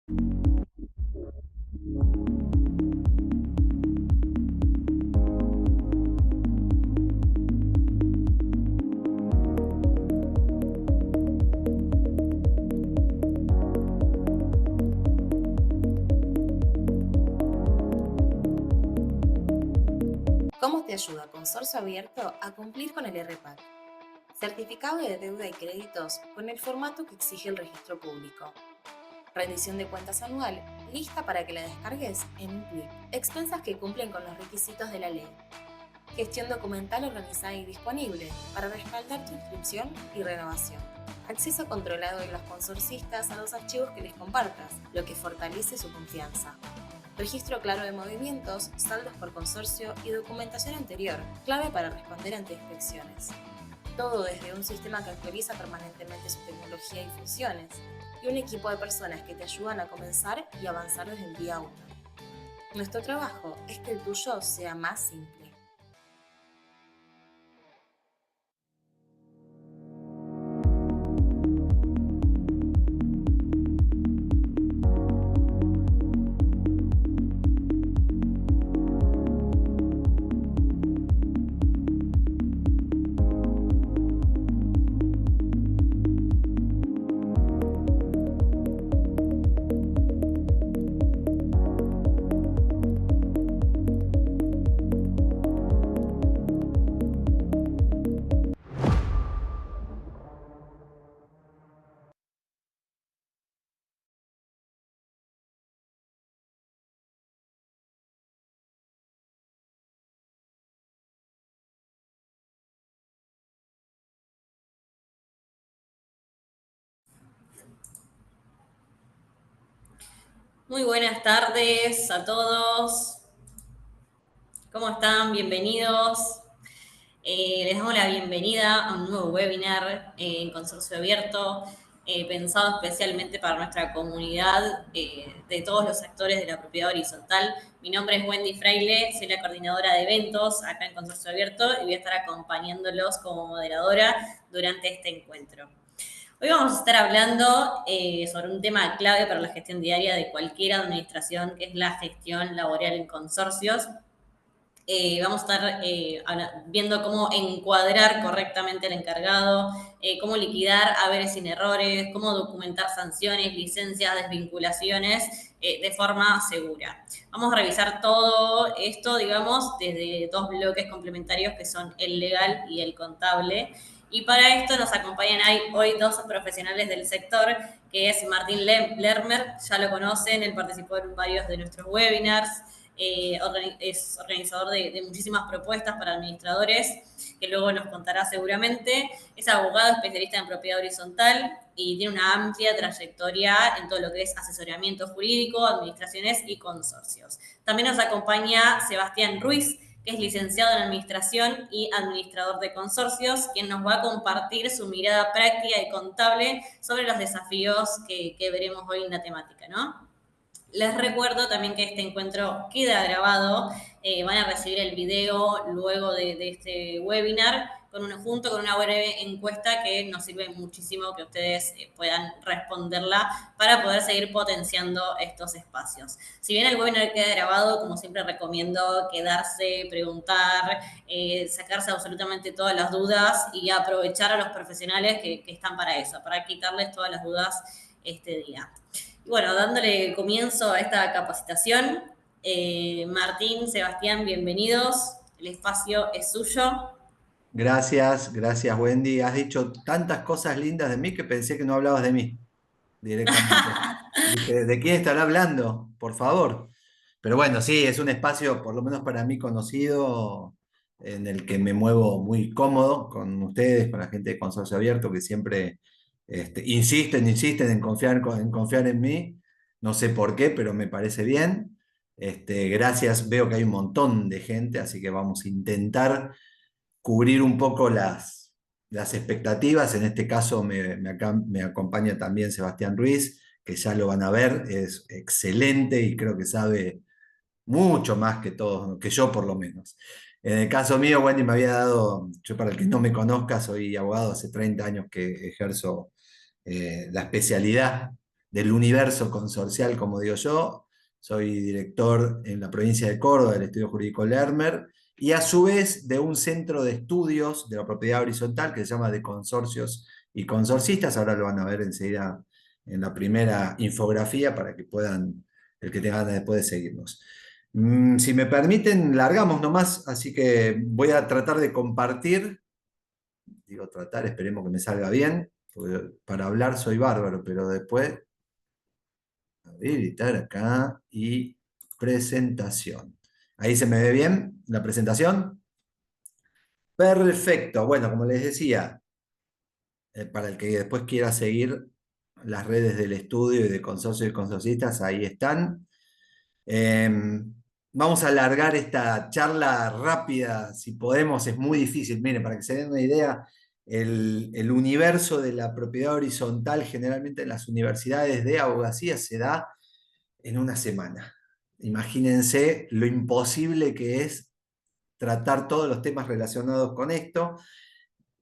¿Cómo te ayuda Consorcio Abierto a cumplir con el RPAC? Certificado de deuda y créditos con el formato que exige el registro público. Rendición de cuentas anual, lista para que la descargues en un clic. Expensas que cumplen con los requisitos de la ley. Gestión documental organizada y disponible para respaldar tu inscripción y renovación. Acceso controlado de los consorcistas a los archivos que les compartas, lo que fortalece su confianza. Registro claro de movimientos, saldos por consorcio y documentación anterior, clave para responder ante inspecciones. Todo desde un sistema que actualiza permanentemente su tecnología y funciones, y un equipo de personas que te ayudan a comenzar y avanzar desde el día 1. Nuestro trabajo es que el tuyo sea más simple. Muy buenas tardes a todos. ¿Cómo están? Bienvenidos. Les damos la bienvenida a un nuevo webinar en Consorcio Abierto, pensado especialmente para nuestra comunidad de todos los actores de la propiedad horizontal. Mi nombre es Wendy Fraile, soy la coordinadora de eventos acá en Consorcio Abierto y voy a estar acompañándolos como moderadora durante este encuentro. Hoy vamos a estar hablando sobre un tema clave para la gestión diaria de cualquier administración, que es la gestión laboral en consorcios. Vamos a estar viendo cómo encuadrar correctamente al encargado, cómo liquidar haberes sin errores, cómo documentar sanciones, licencias, desvinculaciones de forma segura. Vamos a revisar todo esto, digamos, desde dos bloques complementarios que son el legal y el contable. Y para esto nos acompañan hoy dos profesionales del sector, que es Martín Lermer, ya lo conocen, él participó en varios de nuestros webinars, es organizador de muchísimas propuestas para administradores, que luego nos contará seguramente. Es abogado especialista en propiedad horizontal y tiene una amplia trayectoria en todo lo que es asesoramiento jurídico, administraciones y consorcios. También nos acompaña Sebastián Ruiz, que es licenciado en Administración y administrador de consorcios, quien nos va a compartir su mirada práctica y contable sobre los desafíos que veremos hoy en la temática, ¿no? Les recuerdo también que este encuentro queda grabado, van a recibir el video luego de este webinar, junto con una breve encuesta que nos sirve muchísimo que ustedes puedan responderla para poder seguir potenciando estos espacios. Si bien el webinar queda grabado, como siempre recomiendo quedarse, preguntar, sacarse absolutamente todas las dudas y aprovechar a los profesionales que están para eso, para quitarles todas las dudas este día. Y bueno, dándole comienzo a esta capacitación, Martín, Sebastián, bienvenidos. El espacio es suyo. Gracias, gracias Wendy. Has dicho tantas cosas lindas de mí que pensé que no hablabas de mí directamente. Dije, ¿de quién estará hablando? Por favor. Pero bueno, sí, es un espacio, por lo menos para mí conocido, en el que me muevo muy cómodo con ustedes, con la gente de Consorcio Abierto, que siempre insisten en confiar en mí. No sé por qué, pero me parece bien. Gracias, veo que hay un montón de gente, así que vamos a intentar cubrir un poco las expectativas. En este caso me acompaña también Sebastián Ruiz, que ya lo van a ver, es excelente y creo que sabe mucho más que todos, que yo por lo menos. En el caso mío, Wendy me había dado, yo para el que no me conozca, soy abogado, hace 30 años que ejerzo la especialidad del universo consorcial, como digo yo. Soy director en la provincia de Córdoba del Estudio Jurídico Lermer y a su vez de un centro de estudios de la propiedad horizontal que se llama de consorcios y consorcistas. Ahora lo van a ver enseguida en la primera infografía para que puedan, el que tenga ganas después de seguirnos. Si me permiten, largamos nomás, así que voy a tratar de compartir. Digo tratar, esperemos que me salga bien, porque para hablar soy bárbaro, pero después habilitar acá y presentación. ¿Ahí se me ve bien la presentación? Perfecto. Bueno, como les decía, para el que después quiera seguir las redes del estudio y de consorcio y consorcistas, ahí están. Vamos a alargar esta charla rápida, si podemos, es muy difícil. Miren, para que se den una idea, el universo de la propiedad horizontal generalmente en las universidades de abogacía se da en una semana. Imagínense lo imposible que es tratar todos los temas relacionados con esto,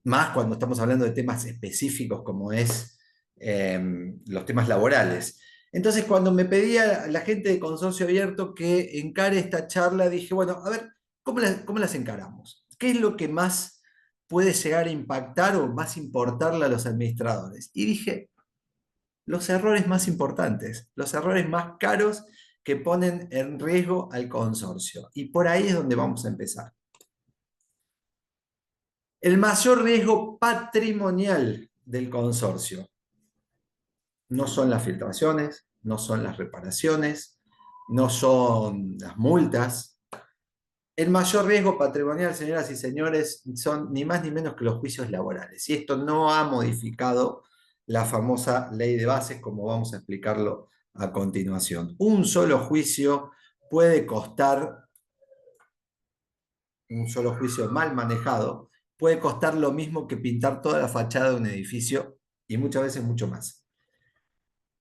más cuando estamos hablando de temas específicos como es los temas laborales. Entonces, cuando me pedía la gente de Consorcio Abierto que encare esta charla, dije, bueno, a ver, ¿cómo las encaramos? ¿Qué es lo que más puede llegar a impactar o más importarle a los administradores? Y dije, los errores más importantes, los errores más caros que ponen en riesgo al consorcio. Y por ahí es donde vamos a empezar. El mayor riesgo patrimonial del consorcio no son las filtraciones, no son las reparaciones, no son las multas. El mayor riesgo patrimonial, señoras y señores, son ni más ni menos que los juicios laborales. Y esto no ha modificado la famosa ley de bases, como vamos a explicarlo a continuación. Un solo juicio puede costar, un solo juicio mal manejado, puede costar lo mismo que pintar toda la fachada de un edificio y muchas veces mucho más.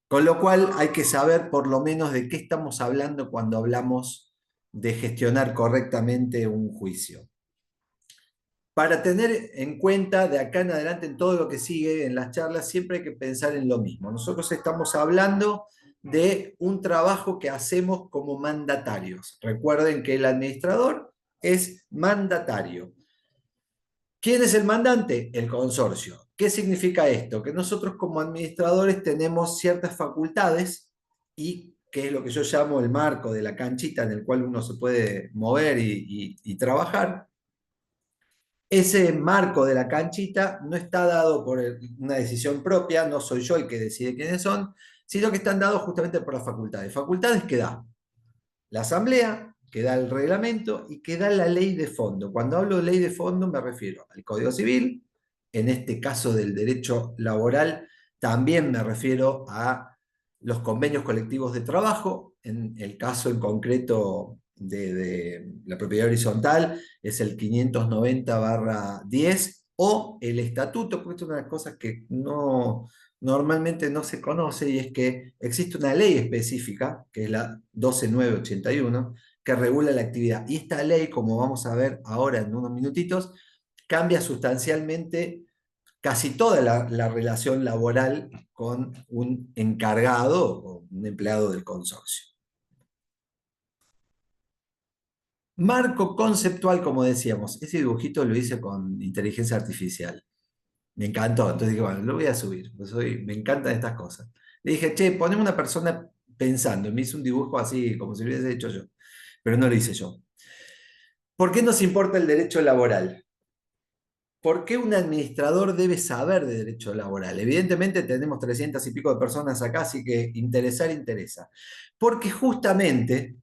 Con lo cual hay que saber por lo menos de qué estamos hablando cuando hablamos de gestionar correctamente un juicio. Para tener en cuenta de acá en adelante en todo lo que sigue en las charlas, siempre hay que pensar en lo mismo. Nosotros estamos hablando de un trabajo que hacemos como mandatarios. Recuerden que el administrador es mandatario. ¿Quién es el mandante? El consorcio. ¿Qué significa esto? Que nosotros como administradores tenemos ciertas facultades y que es lo que yo llamo el marco de la canchita en el cual uno se puede mover y trabajar. Ese marco de la canchita no está dado por una decisión propia, no soy yo el que decide quiénes son, sino que están dados justamente por las facultades. Facultades que da la asamblea, que da el reglamento y que da la ley de fondo. Cuando hablo de ley de fondo me refiero al Código Civil, en este caso del derecho laboral, también me refiero a los convenios colectivos de trabajo, en el caso en concreto de la propiedad horizontal, es el 590/10, o el estatuto, porque esto es una de las cosas que normalmente no se conoce, y es que existe una ley específica, que es la 12981, que regula la actividad. Y esta ley, como vamos a ver ahora en unos minutitos, cambia sustancialmente casi toda la relación laboral con un encargado o un empleado del consorcio. Marco conceptual, como decíamos, ese dibujito lo hice con inteligencia artificial. Me encantó, entonces dije, bueno, lo voy a subir, pues me encantan estas cosas. Le dije, che, poneme una persona pensando, y me hizo un dibujo así, como si lo hubiese hecho yo, pero no lo hice yo. ¿Por qué nos importa el derecho laboral? ¿Por qué un administrador debe saber de derecho laboral? Evidentemente tenemos 300 y pico de personas acá, así que interesa. Porque justamente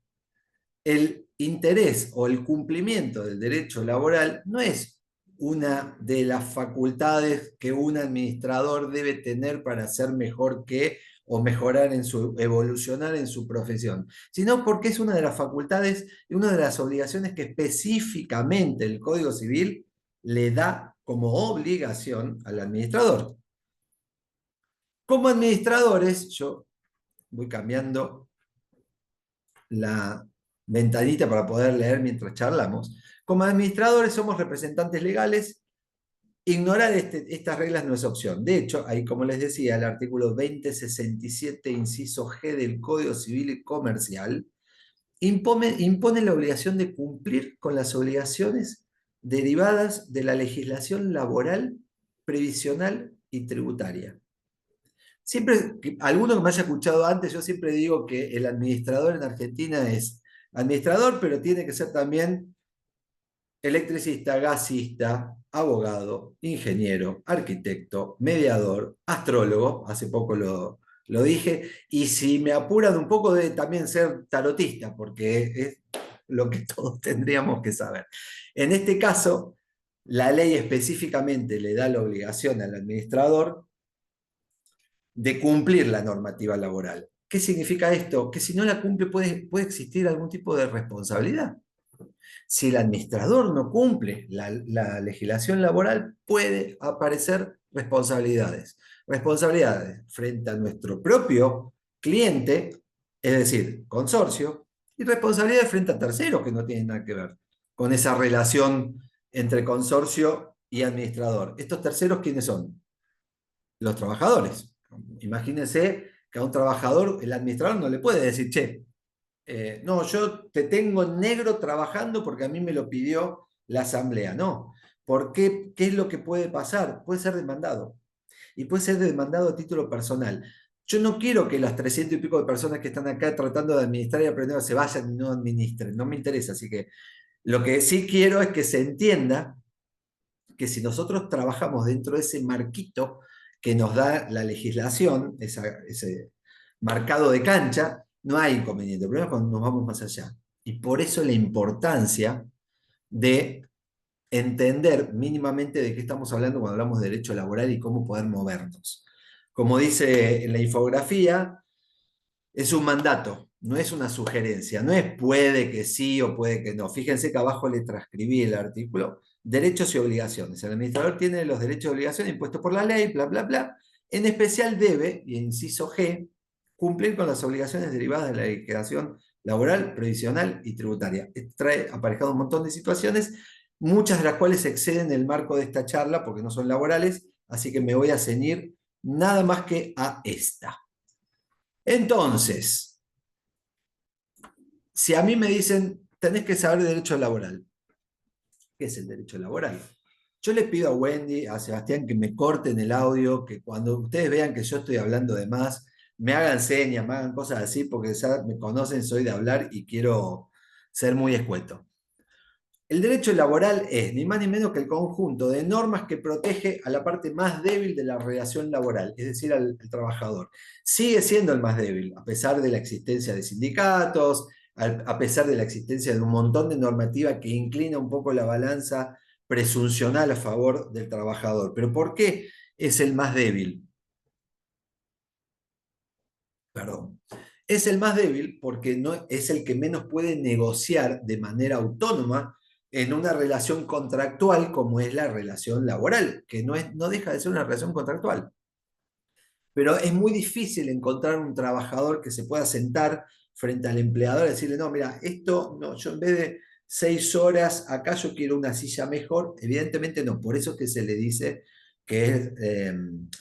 el interés o el cumplimiento del derecho laboral no es una de las facultades que un administrador debe tener para ser mejor que o mejorar evolucionar en su profesión, sino porque es una de las facultades y una de las obligaciones que específicamente el Código Civil le da como obligación al administrador. Como administradores, yo voy cambiando la ventanita para poder leer mientras charlamos. Como administradores somos representantes legales Ignorar estas reglas no es opción. De hecho, ahí, como les decía, el artículo 2067, inciso G del Código Civil y Comercial, impone la obligación de cumplir con las obligaciones derivadas de la legislación laboral, previsional y tributaria. Siempre, alguno que me haya escuchado antes, yo siempre digo que el administrador en Argentina es administrador, pero tiene que ser también electricista, gasista, abogado, ingeniero, arquitecto, mediador, astrólogo, hace poco lo dije, y si me apuran un poco de también ser tarotista, porque es lo que todos tendríamos que saber. En este caso, la ley específicamente le da la obligación al administrador de cumplir la normativa laboral. ¿Qué significa esto? Que si no la cumple puede existir algún tipo de responsabilidad. Si el administrador no cumple la legislación laboral, puede aparecer responsabilidades. Responsabilidades frente a nuestro propio cliente, es decir, consorcio, y responsabilidades frente a terceros que no tienen nada que ver con esa relación entre consorcio y administrador. ¿Estos terceros quiénes son? Los trabajadores. Imagínense que a un trabajador el administrador no le puede decir, che, no, yo te tengo en negro trabajando porque a mí me lo pidió la asamblea. No. ¿Por qué? ¿Qué es lo que puede pasar? Puede ser demandado. Y puede ser demandado a título personal. Yo no quiero que las 300 y pico de personas que están acá tratando de administrar y aprender se vayan y no administren. No me interesa. Así que lo que sí quiero es que se entienda que si nosotros trabajamos dentro de ese marquito que nos da la legislación, ese marcado de cancha, no hay inconveniente. El problema es cuando nos vamos más allá. Y por eso la importancia de entender mínimamente de qué estamos hablando cuando hablamos de derecho laboral y cómo poder movernos. Como dice en la infografía, es un mandato, no es una sugerencia, no es puede que sí o puede que no. Fíjense que abajo le transcribí el artículo, derechos y obligaciones. El administrador tiene los derechos y obligaciones impuestos por la ley, bla, bla, bla. En especial debe, y inciso G, cumplir con las obligaciones derivadas de la legislación laboral, previsional y tributaria. Trae aparejado un montón de situaciones, muchas de las cuales exceden el marco de esta charla porque no son laborales, así que me voy a ceñir nada más que a esta. Entonces, si a mí me dicen, tenés que saber de derecho laboral, ¿qué es el derecho laboral? Yo les pido a Wendy, a Sebastián, que me corten el audio, que cuando ustedes vean que yo estoy hablando de más, me hagan señas, me hagan cosas así, porque ya me conocen, soy de hablar y quiero ser muy escueto. El derecho laboral es ni más ni menos que el conjunto de normas que protege a la parte más débil de la relación laboral, es decir, al trabajador. Sigue siendo el más débil, a pesar de la existencia de sindicatos, a pesar de la existencia de un montón de normativa que inclina un poco la balanza presuncional a favor del trabajador. ¿Pero por qué es el más débil? Perdón. Es el más débil porque no, es el que menos puede negociar de manera autónoma en una relación contractual como es la relación laboral, que no deja de ser una relación contractual. Pero es muy difícil encontrar un trabajador que se pueda sentar frente al empleador y decirle, no, mira, esto, no, yo en vez de 6 horas, acá yo quiero una silla mejor. Evidentemente no, por eso es que se le dice que es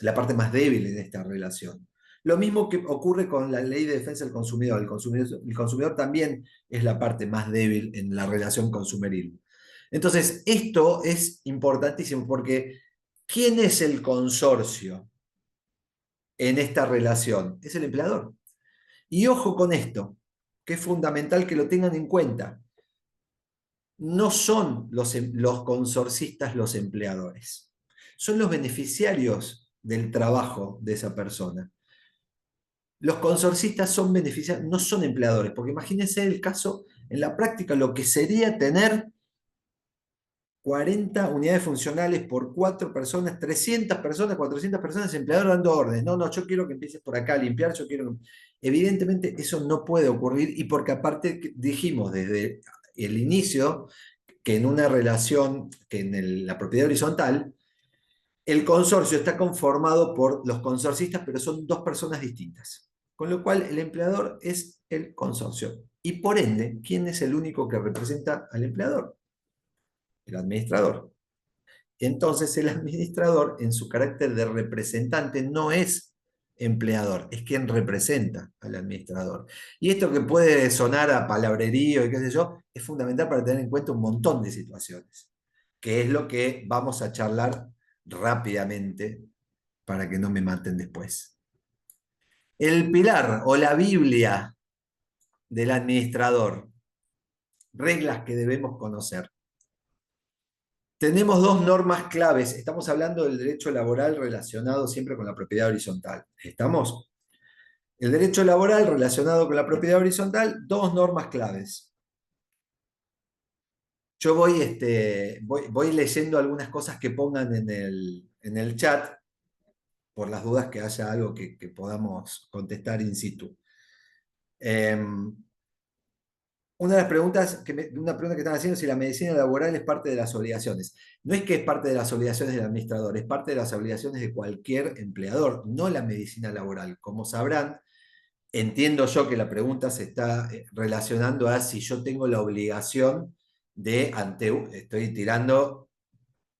la parte más débil en esta relación. Lo mismo que ocurre con la ley de defensa del consumidor. El consumidor también es la parte más débil en la relación consumeril. Entonces, esto es importantísimo porque ¿quién es el consorcio en esta relación? Es el empleador. Y ojo con esto, que es fundamental que lo tengan en cuenta. No son los consorcistas los empleadores, son los beneficiarios del trabajo de esa persona. Los consorcistas son beneficiarios, no son empleadores, porque imagínense el caso en la práctica, lo que sería tener 40 unidades funcionales por 4 personas, 300 personas, 400 personas, empleador dando órdenes. No, no, yo quiero que empieces por acá a limpiar, yo quiero... Evidentemente eso no puede ocurrir y porque aparte dijimos desde el inicio que en una relación, que en la propiedad horizontal, el consorcio está conformado por los consorcistas, pero son 2 personas distintas. Con lo cual el empleador es el consorcio. Y por ende, ¿quién es el único que representa al empleador? El administrador. Entonces el administrador, en su carácter de representante, no es empleador, es quien representa al administrador. Y esto que puede sonar a palabrerío y qué sé yo, es fundamental para tener en cuenta un montón de situaciones, que es lo que vamos a charlar rápidamente para que no me maten después. El pilar o la Biblia del administrador, reglas que debemos conocer. Tenemos dos normas claves. Estamos hablando del derecho laboral relacionado siempre con la propiedad horizontal. ¿Estamos? El derecho laboral relacionado con la propiedad horizontal, dos normas claves. Yo voy leyendo algunas cosas que pongan en el chat, por las dudas que haya algo que podamos contestar in situ. Una de las preguntas una pregunta que están haciendo es si la medicina laboral es parte de las obligaciones. No es que es parte de las obligaciones del administrador, es parte de las obligaciones de cualquier empleador, no la medicina laboral. Como sabrán, entiendo yo que la pregunta se está relacionando a si yo tengo la obligación de, estoy tirando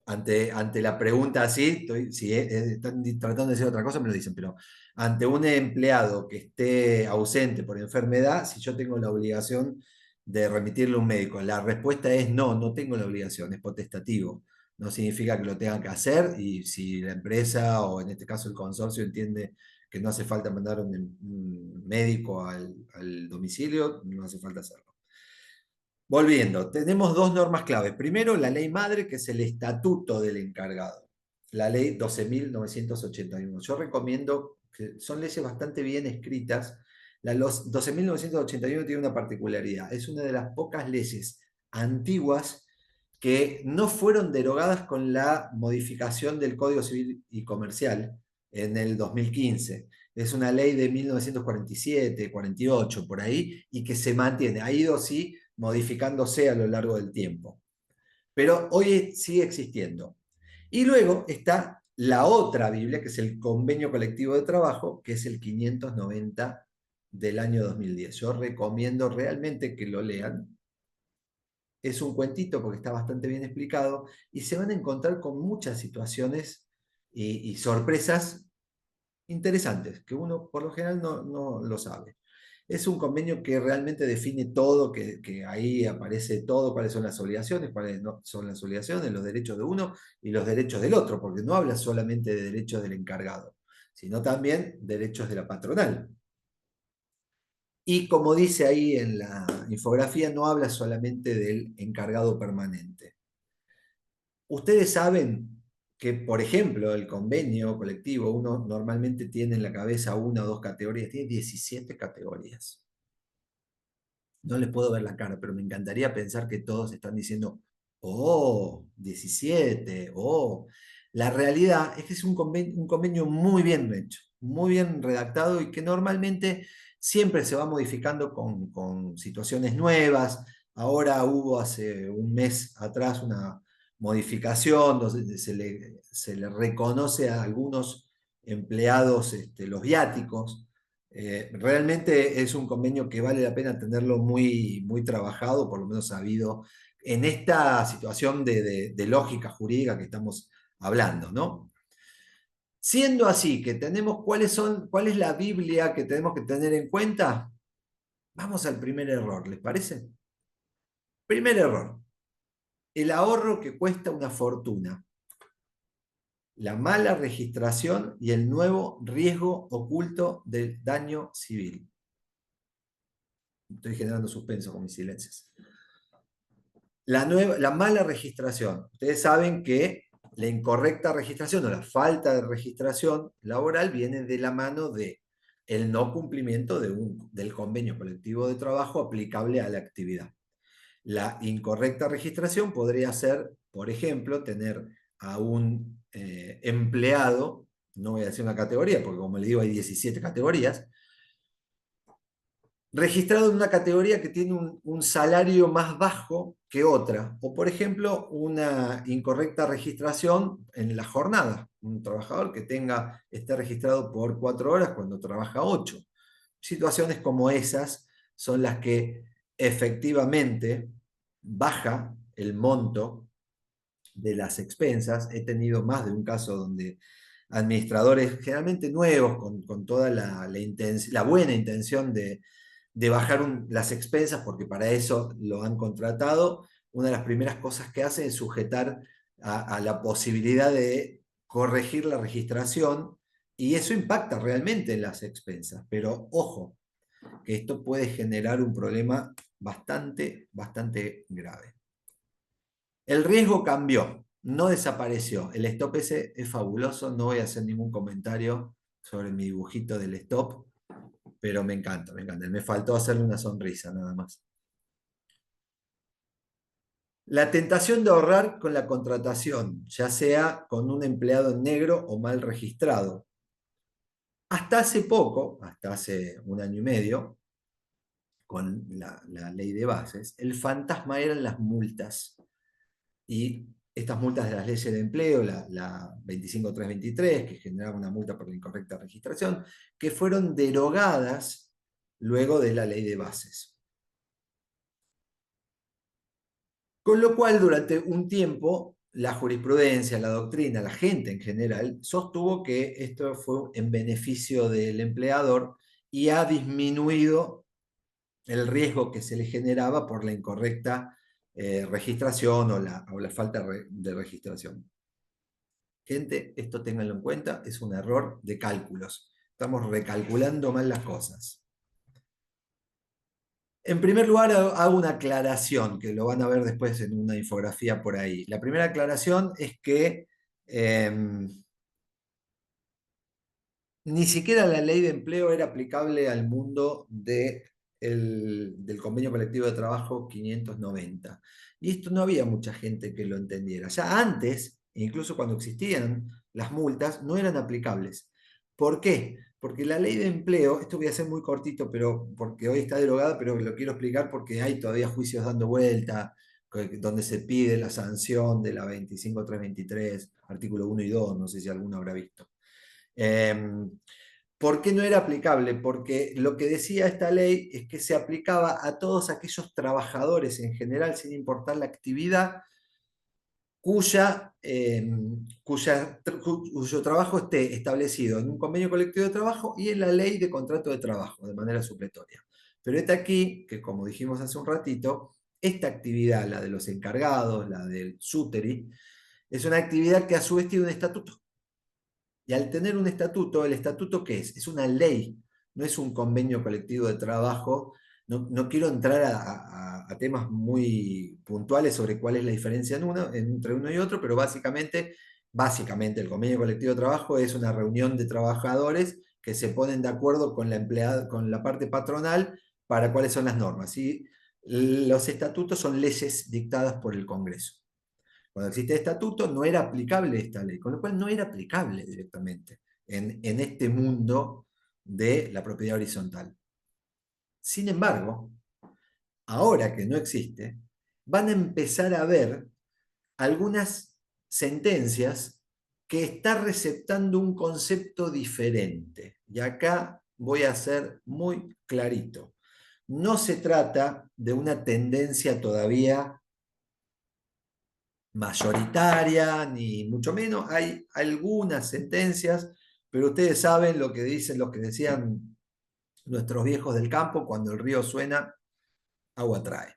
ante la pregunta así, si están tratando de decir otra cosa, me lo dicen, pero ante un empleado que esté ausente por enfermedad, si yo tengo la obligación de remitirle a un médico. La respuesta es no, no tengo la obligación, es potestativo. No significa que lo tengan que hacer y si la empresa o en este caso el consorcio entiende que no hace falta mandar un médico al domicilio, no hace falta hacerlo. Volviendo, tenemos dos normas claves. Primero, la ley madre, que es el estatuto del encargado, la ley 12.981. Yo recomiendo, que son leyes bastante bien escritas. La 12.981 tiene una particularidad, es una de las pocas leyes antiguas que no fueron derogadas con la modificación del Código Civil y Comercial en el 2015. Es una ley de 1947, 48, por ahí, y que se mantiene. Ha ido, sí, modificándose a lo largo del tiempo. Pero hoy sigue existiendo. Y luego está la otra Biblia, que es el Convenio Colectivo de Trabajo, que es el 590 del año 2010. Yo recomiendo realmente que lo lean. Es un cuentito porque está bastante bien explicado y se van a encontrar con muchas situaciones y sorpresas interesantes, que uno por lo general no lo sabe. Es un convenio que realmente define todo, que ahí aparece todo, cuáles son las obligaciones, cuáles no son las obligaciones, los derechos de uno y los derechos del otro, porque no habla solamente de derechos del encargado, sino también derechos de la patronal. Y como dice ahí en la infografía, no habla solamente del encargado permanente. Ustedes saben que, por ejemplo, el convenio colectivo, uno normalmente tiene en la cabeza una o dos categorías, tiene 17 categorías. No les puedo ver la cara, pero me encantaría pensar que todos están diciendo, oh, 17, oh. La realidad es que es un convenio muy bien hecho, muy bien redactado y que normalmente siempre se va modificando con situaciones nuevas. Ahora hubo hace un mes atrás una modificación donde se le reconoce a algunos empleados los viáticos. Realmente es un convenio que vale la pena tenerlo muy, muy trabajado, por lo menos sabido, en esta situación de lógica jurídica que estamos hablando, ¿no? Siendo así, que tenemos cuál es la Biblia que tenemos que tener en cuenta, vamos al primer error, ¿les parece? Primer error, el ahorro que cuesta una fortuna, la mala registración y el nuevo riesgo oculto del daño civil. Estoy generando suspenso con mis silencios. La mala registración. Ustedes saben que la incorrecta registración o la falta de registración laboral viene de la mano de el no cumplimiento del convenio colectivo de trabajo aplicable a la actividad. La incorrecta registración podría ser, por ejemplo, tener a un empleado, no voy a decir una categoría, porque como les digo hay 17 categorías, registrado en una categoría que tiene un salario más bajo que otra, o por ejemplo una incorrecta registración en la jornada, un trabajador que esté registrado por 4 horas cuando trabaja 8. Situaciones como esas son las que efectivamente baja el monto de las expensas. He tenido más de un caso donde administradores generalmente nuevos, con toda la buena intención de bajar las expensas, porque para eso lo han contratado, una de las primeras cosas que hace es sujetar a la posibilidad de corregir la registración, y eso impacta realmente en las expensas. Pero ojo, que esto puede generar un problema bastante, bastante grave. El riesgo cambió, no desapareció. El stop ese es fabuloso, no voy a hacer ningún comentario sobre mi dibujito del stop, pero me encanta, me encanta. Me faltó hacerle una sonrisa nada más. La tentación de ahorrar con la contratación, ya sea con un empleado en negro o mal registrado. Hasta hace poco, hasta hace un año y medio, con la ley de bases, el fantasma eran las multas. Y estas multas de las leyes de empleo, la 25323, que generaba una multa por la incorrecta registración, que fueron derogadas luego de la ley de bases. Con lo cual, durante un tiempo, la jurisprudencia, la doctrina, la gente en general, sostuvo que esto fue en beneficio del empleador y ha disminuido el riesgo que se le generaba por la incorrecta registración o la falta de registración. Gente, esto ténganlo en cuenta, es un error de cálculos. Estamos recalculando mal las cosas. En primer lugar, hago una aclaración, que lo van a ver después en una infografía por ahí. La primera aclaración es que ni siquiera la ley de empleo era aplicable al mundo del convenio colectivo de trabajo 590. Y esto no había mucha gente que lo entendiera. Ya antes, incluso cuando existían las multas, no eran aplicables. ¿Por qué? Porque la ley de empleo, esto voy a hacer muy cortito, pero porque hoy está derogada, pero lo quiero explicar porque hay todavía juicios dando vuelta, donde se pide la sanción de la 25323, artículo 1 y 2, no sé si alguno habrá visto. ¿Por qué no era aplicable? Porque lo que decía esta ley es que se aplicaba a todos aquellos trabajadores en general, sin importar la actividad, cuyo trabajo esté establecido en un convenio colectivo de trabajo y en la ley de contrato de trabajo, de manera supletoria. Pero está aquí, que como dijimos hace un ratito, esta actividad, la de los encargados, la del SUTERI, es una actividad que a su vez tiene un estatuto. Y al tener un estatuto, ¿el estatuto qué es? Es una ley, no es un convenio colectivo de trabajo. No quiero entrar a temas muy puntuales sobre cuál es la diferencia entre uno y otro, pero básicamente el convenio colectivo de trabajo es una reunión de trabajadores que se ponen de acuerdo con con la parte patronal para cuáles son las normas. Y los estatutos son leyes dictadas por el Congreso. Cuando existe estatuto no era aplicable esta ley, con lo cual no era aplicable directamente en este mundo de la propiedad horizontal. Sin embargo, ahora que no existe, van a empezar a ver algunas sentencias que están receptando un concepto diferente. Y acá voy a ser muy clarito. No se trata de una tendencia todavía mayoritaria, ni mucho menos. Hay algunas sentencias, pero ustedes saben lo que dicen, lo que decían nuestros viejos del campo: cuando el río suena, agua trae.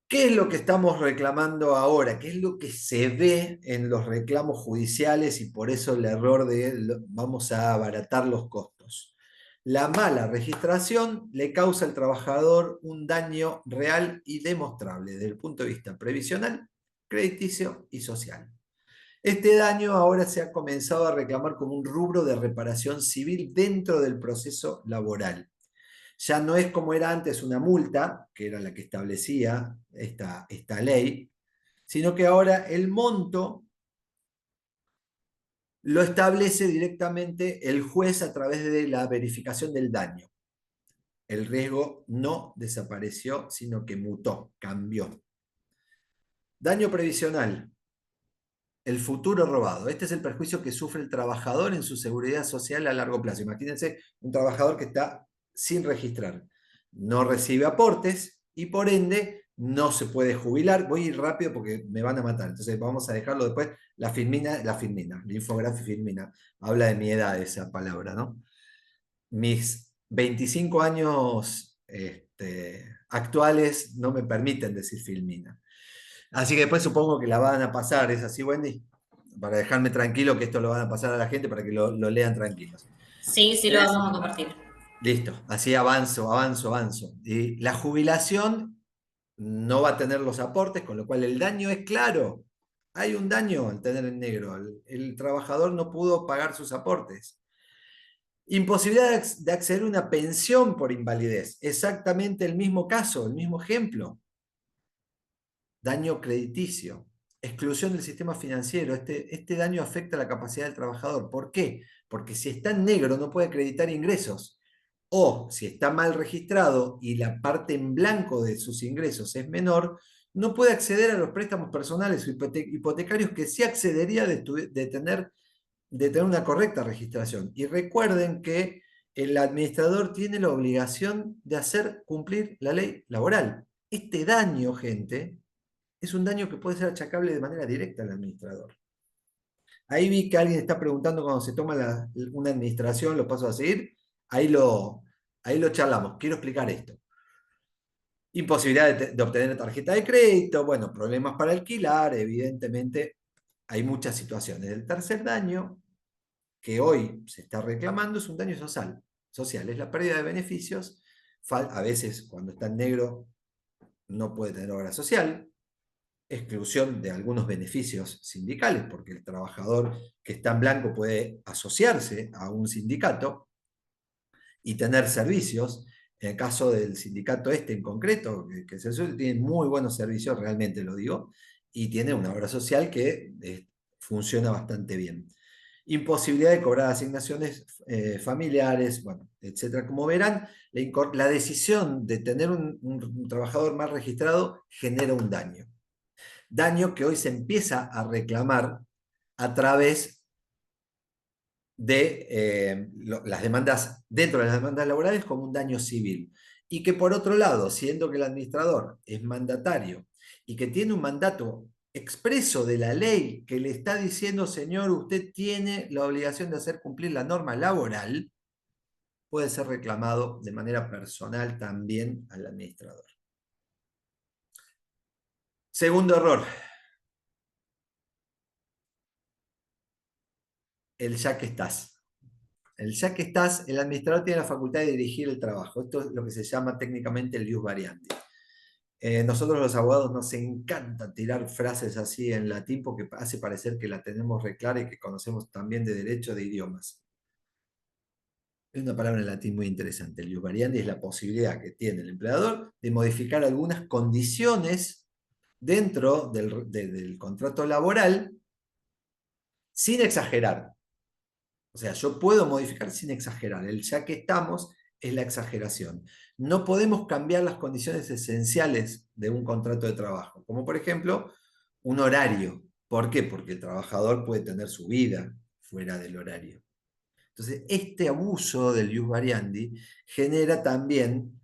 ¿Qué es lo que estamos reclamando ahora? ¿Qué es lo que se ve en los reclamos judiciales? Y por eso el error de vamos a abaratar los costos. La mala registración le causa al trabajador un daño real y demostrable desde el punto de vista previsional, crediticio y social. Este daño ahora se ha comenzado a reclamar como un rubro de reparación civil dentro del proceso laboral. Ya no es como era antes una multa, que era la que establecía esta ley, sino que ahora el monto lo establece directamente el juez a través de la verificación del daño. El riesgo no desapareció, sino que mutó, cambió. Daño previsional. El futuro robado. Este es el perjuicio que sufre el trabajador en su seguridad social a largo plazo. Imagínense un trabajador que está sin registrar. No recibe aportes y por ende no se puede jubilar. Voy a ir rápido porque me van a matar, entonces vamos a dejarlo después. La infografía filmina, habla de mi edad esa palabra, ¿no? Mis 25 años actuales no me permiten decir filmina. Así que después supongo que la van a pasar, ¿es así, Wendy? Para dejarme tranquilo que esto lo van a pasar a la gente para que lo lean tranquilos. Sí, sí, lo vamos a compartir. Listo, así avanzo. Y la jubilación no va a tener los aportes, con lo cual el daño es claro. Hay un daño al tener en negro. El trabajador no pudo pagar sus aportes. Imposibilidad de acceder a una pensión por invalidez. Exactamente el mismo caso, el mismo ejemplo. Daño crediticio. Exclusión del sistema financiero. Este daño afecta la capacidad del trabajador. ¿Por qué? Porque si está en negro no puede acreditar ingresos. O si está mal registrado y la parte en blanco de sus ingresos es menor, no puede acceder a los préstamos personales o hipotecarios que sí accedería de tener una correcta registración. Y recuerden que el administrador tiene la obligación de hacer cumplir la ley laboral. Este daño, gente, es un daño que puede ser achacable de manera directa al administrador. Ahí vi que alguien está preguntando cuando se toma una administración, lo paso a seguir. Ahí lo charlamos. Quiero explicar esto. Imposibilidad de obtener tarjeta de crédito, bueno, problemas para alquilar, evidentemente hay muchas situaciones. El tercer daño que hoy se está reclamando es un daño social, es la pérdida de beneficios. A veces cuando está en negro no puede tener obra social, exclusión de algunos beneficios sindicales, porque el trabajador que está en blanco puede asociarse a un sindicato y tener servicios. En el caso del sindicato en concreto, que se suele, tiene muy buenos servicios, realmente lo digo, y tiene una obra social que funciona bastante bien. Imposibilidad de cobrar asignaciones familiares, bueno, etcétera. Como verán, la decisión de tener un trabajador mal registrado genera un daño. Daño que hoy se empieza a reclamar a través de las demandas, dentro de las demandas laborales, como un daño civil. Y que por otro lado, siendo que el administrador es mandatario y que tiene un mandato expreso de la ley que le está diciendo, señor, usted tiene la obligación de hacer cumplir la norma laboral, puede ser reclamado de manera personal también al administrador. Segundo error. El ya que estás. El administrador tiene la facultad de dirigir el trabajo. Esto es lo que se llama técnicamente el ius variandi. Nosotros los abogados nos encanta tirar frases así en latín porque hace parecer que la tenemos re clara y que conocemos también de derecho de idiomas. Es una palabra en latín muy interesante. El ius variandi es la posibilidad que tiene el empleador de modificar algunas condiciones dentro del contrato laboral sin exagerar. O sea, yo puedo modificar sin exagerar. El ya que estamos es la exageración. No podemos cambiar las condiciones esenciales de un contrato de trabajo, como por ejemplo un horario. ¿Por qué? Porque el trabajador puede tener su vida fuera del horario. Entonces, este abuso del ius variandi genera también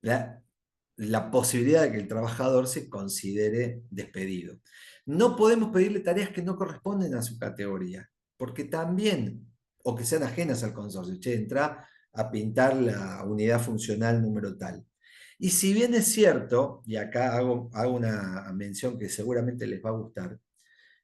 la posibilidad de que el trabajador se considere despedido. No podemos pedirle tareas que no corresponden a su categoría, porque también, o que sean ajenas al consorcio, entra a pintar la unidad funcional número tal. Y si bien es cierto, y acá hago una mención que seguramente les va a gustar,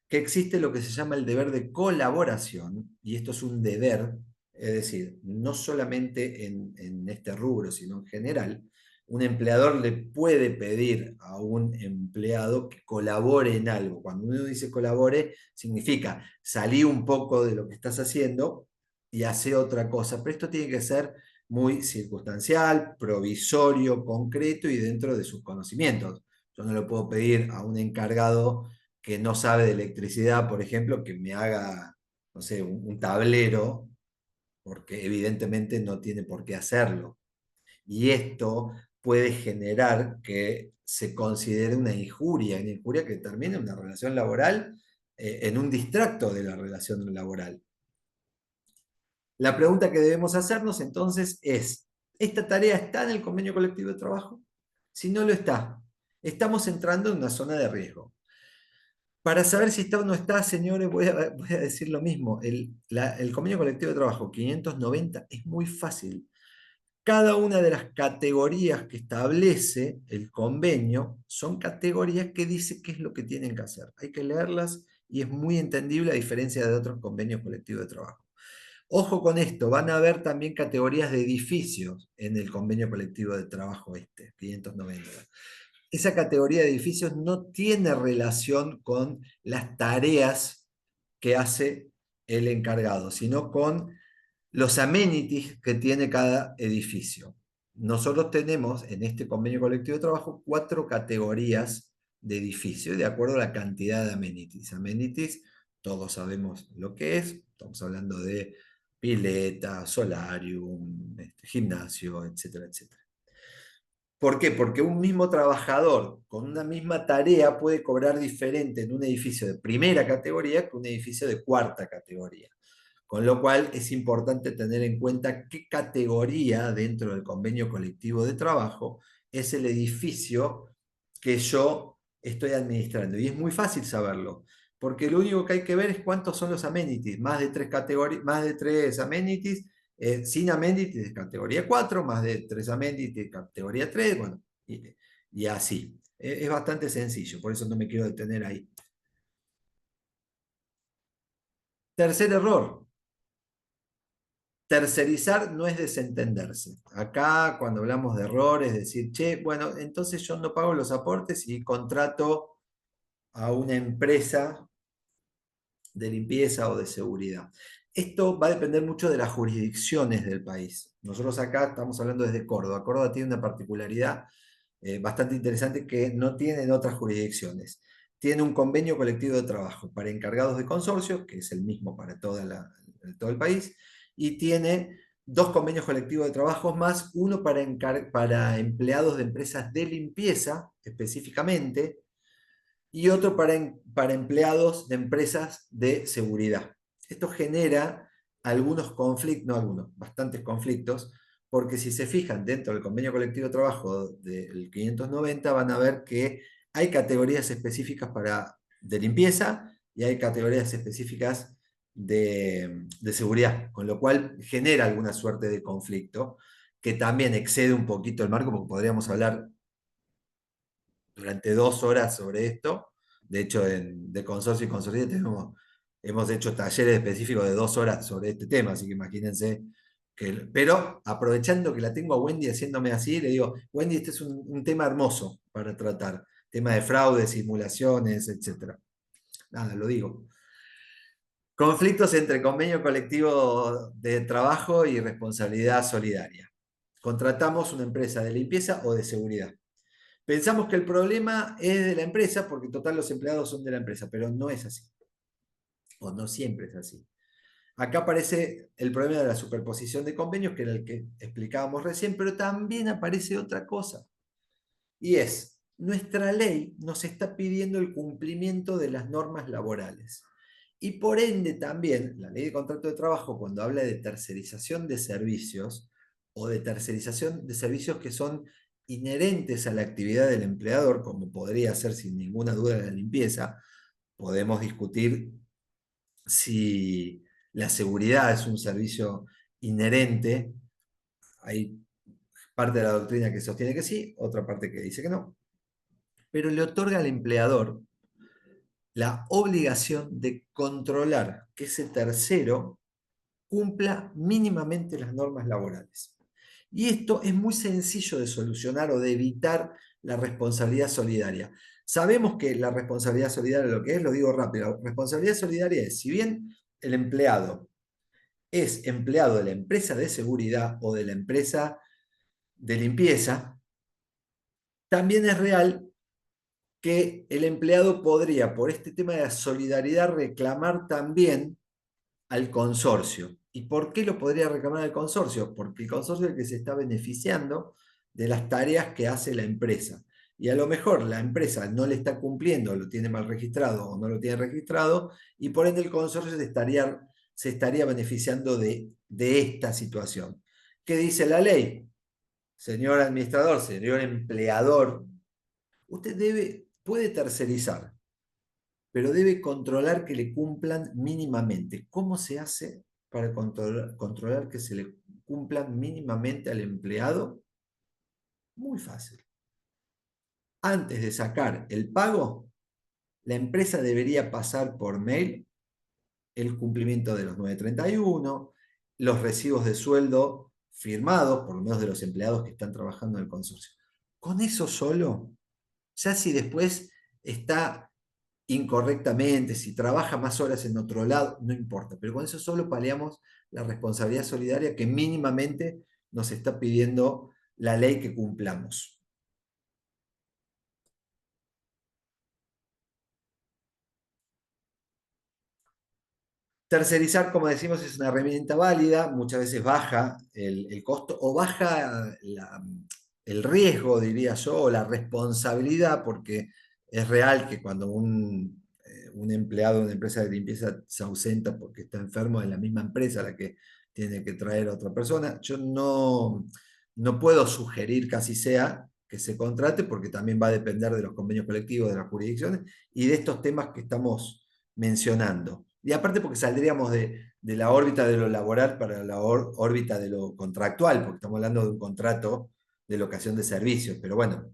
que existe lo que se llama el deber de colaboración, y esto es un deber, es decir, no solamente en este rubro, sino en general, un empleador le puede pedir a un empleado que colabore en algo. Cuando uno dice colabore, significa salí un poco de lo que estás haciendo y hace otra cosa, pero esto tiene que ser muy circunstancial, provisorio, concreto y dentro de sus conocimientos. Yo no le puedo pedir a un encargado que no sabe de electricidad, por ejemplo, que me haga, no sé, un tablero, porque evidentemente no tiene por qué hacerlo. Y esto puede generar que se considere una injuria que termine en una relación laboral, en un distracto de la relación laboral. La pregunta que debemos hacernos entonces es, ¿esta tarea está en el convenio colectivo de trabajo? si no lo está. Estamos entrando en una zona de riesgo. Para saber si está o no está, señores, voy a decir lo mismo. El convenio colectivo de trabajo 590 es muy fácil. Cada una de las categorías que establece el convenio son categorías que dice qué es lo que tienen que hacer. Hay que leerlas y es muy entendible a diferencia de otros convenios colectivos de trabajo. Ojo con esto, van a haber también categorías de edificios en el convenio colectivo de trabajo 590. Esa categoría de edificios no tiene relación con las tareas que hace el encargado, sino con los amenities que tiene cada edificio. Nosotros tenemos en este convenio colectivo de trabajo 4 categorías de edificio, de acuerdo a la cantidad de amenities. Amenities, todos sabemos lo que es, estamos hablando de pileta, solarium, gimnasio, etcétera, etcétera. ¿Por qué? Porque un mismo trabajador con una misma tarea puede cobrar diferente en un edificio de primera categoría que un edificio de cuarta categoría. Con lo cual es importante tener en cuenta qué categoría dentro del convenio colectivo de trabajo es el edificio que yo estoy administrando. Y es muy fácil saberlo, porque lo único que hay que ver es cuántos son los amenities. Más de 3 categorías, más de 3 amenities, sin amenities de categoría 4, más de 3 amenities de categoría 3, bueno, y así. Es bastante sencillo, por eso no me quiero detener ahí. Tercer error. Tercerizar no es desentenderse. Acá, cuando hablamos de errores, decir, che, bueno, entonces yo no pago los aportes y contrato a una empresa de limpieza o de seguridad. Esto va a depender mucho de las jurisdicciones del país. Nosotros acá estamos hablando desde Córdoba. Córdoba tiene una particularidad bastante interesante que no tienen otras jurisdicciones. Tiene un convenio colectivo de trabajo para encargados de consorcio, que es el mismo para todo el país, y tiene 2 convenios colectivos de trabajo más, uno para empleados de empresas de limpieza específicamente, y otro para empleados de empresas de seguridad. Esto genera algunos conflictos, no algunos, bastantes conflictos, porque si se fijan dentro del convenio colectivo de trabajo del 590 van a ver que hay categorías específicas de limpieza y hay categorías específicas de seguridad, con lo cual genera alguna suerte de conflicto que también excede un poquito el marco, porque podríamos hablar durante 2 horas sobre esto. De hecho, de consorcio y consorcio hemos hecho talleres específicos de 2 horas sobre este tema, así que imagínense. Pero aprovechando que la tengo a Wendy haciéndome así, le digo, Wendy, este es un tema hermoso para tratar. Tema de fraude, simulaciones, etc. Nada, lo digo. Conflictos entre convenio colectivo de trabajo y responsabilidad solidaria. Contratamos una empresa de limpieza o de seguridad. Pensamos que el problema es de la empresa porque total los empleados son de la empresa, pero no es así. O no siempre es así. Acá aparece el problema de la superposición de convenios, que era el que explicábamos recién, pero también aparece otra cosa. Y es, nuestra ley nos está pidiendo el cumplimiento de las normas laborales. Y por ende también, la ley de contrato de trabajo, cuando habla de tercerización de servicios o de tercerización de servicios que son inherentes a la actividad del empleador, como podría ser sin ninguna duda la limpieza, podemos discutir si la seguridad es un servicio inherente. Hay parte de la doctrina que sostiene que sí, otra parte que dice que no. Pero le otorga al empleador la obligación de controlar que ese tercero cumpla mínimamente las normas laborales. Y esto es muy sencillo de solucionar o de evitar la responsabilidad solidaria. Sabemos que la responsabilidad solidaria lo que es, lo digo rápido, la responsabilidad solidaria es, si bien el empleado es empleado de la empresa de seguridad o de la empresa de limpieza, también es real que el empleado podría, por este tema de la solidaridad, reclamar también al consorcio. ¿Y por qué lo podría reclamar al consorcio? Porque el consorcio es el que se está beneficiando de las tareas que hace la empresa. Y a lo mejor la empresa no le está cumpliendo, lo tiene mal registrado o no lo tiene registrado, y por ende el consorcio se estaría beneficiando de esta situación. ¿Qué dice la ley? señor administrador, señor empleador, usted puede tercerizar, pero debe controlar que le cumplan mínimamente. ¿Cómo se hace para controlar que se le cumplan mínimamente al empleado? Muy fácil. Antes de sacar el pago, la empresa debería pasar por mail el cumplimiento de los 931, los recibos de sueldo firmados, por lo menos de los empleados que están trabajando en el consorcio. Con eso solo, ya si después está incorrectamente, si trabaja más horas en otro lado, no importa, pero con eso solo paliamos la responsabilidad solidaria que mínimamente nos está pidiendo la ley que cumplamos. Tercerizar, como decimos, es una herramienta válida, muchas veces baja el costo o baja el riesgo, diría yo, o la responsabilidad, porque es real que cuando un empleado de una empresa de limpieza se ausenta porque está enfermo en la misma empresa a la que tiene que traer a otra persona, yo no puedo sugerir que así sea que se contrate, porque también va a depender de los convenios colectivos, de las jurisdicciones y de estos temas que estamos mencionando. Y aparte porque saldríamos de la órbita de lo laboral para la órbita de lo contractual, porque estamos hablando de un contrato de locación de servicios. Pero bueno,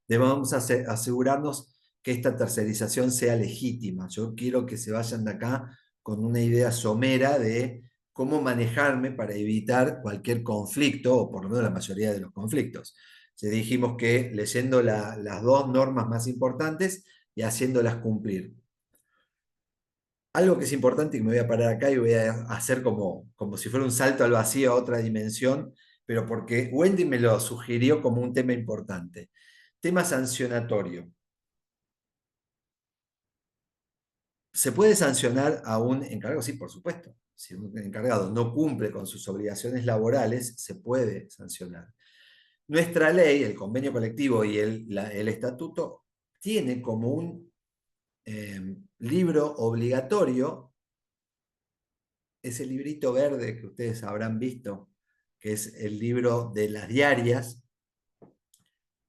debemos asegurarnos que esta tercerización sea legítima. Yo quiero que se vayan de acá con una idea somera de cómo manejarme para evitar cualquier conflicto, o por lo menos la mayoría de los conflictos. Ya dijimos que leyendo las dos normas más importantes y haciéndolas cumplir. Algo que es importante y que me voy a parar acá y voy a hacer como si fuera un salto al vacío a otra dimensión, pero porque Wendy me lo sugirió como un tema importante. Tema sancionatorio. ¿Se puede sancionar a un encargado? Sí, por supuesto. Si un encargado no cumple con sus obligaciones laborales, se puede sancionar. Nuestra ley, el convenio colectivo y el estatuto, tiene como un libro obligatorio ese librito verde que ustedes habrán visto, que es el libro de las diarias.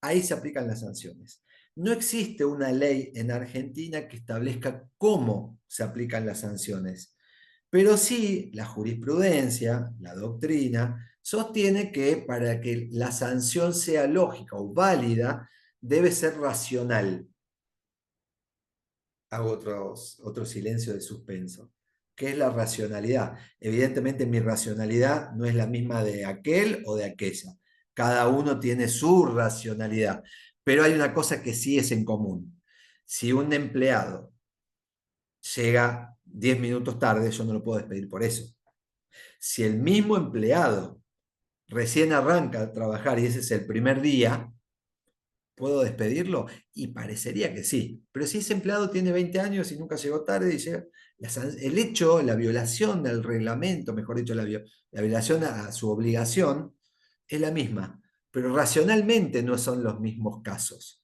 Ahí se aplican las sanciones. No existe una ley en Argentina que establezca cómo se aplican las sanciones, pero sí la jurisprudencia, la doctrina, sostiene que para que la sanción sea lógica o válida, debe ser racional. Hago otro silencio de suspenso. ¿Qué es la racionalidad? Evidentemente mi racionalidad no es la misma de aquel o de aquella. Cada uno tiene su racionalidad, pero hay una cosa que sí es en común. Si un empleado llega 10 minutos tarde, yo no lo puedo despedir por eso. Si el mismo empleado recién arranca a trabajar y ese es el primer día, ¿puedo despedirlo? Y parecería que sí. Pero si ese empleado tiene 20 años y nunca llegó tarde, y llega, el hecho, la violación del reglamento, mejor dicho, la violación a su obligación, es la misma. Pero racionalmente no son los mismos casos.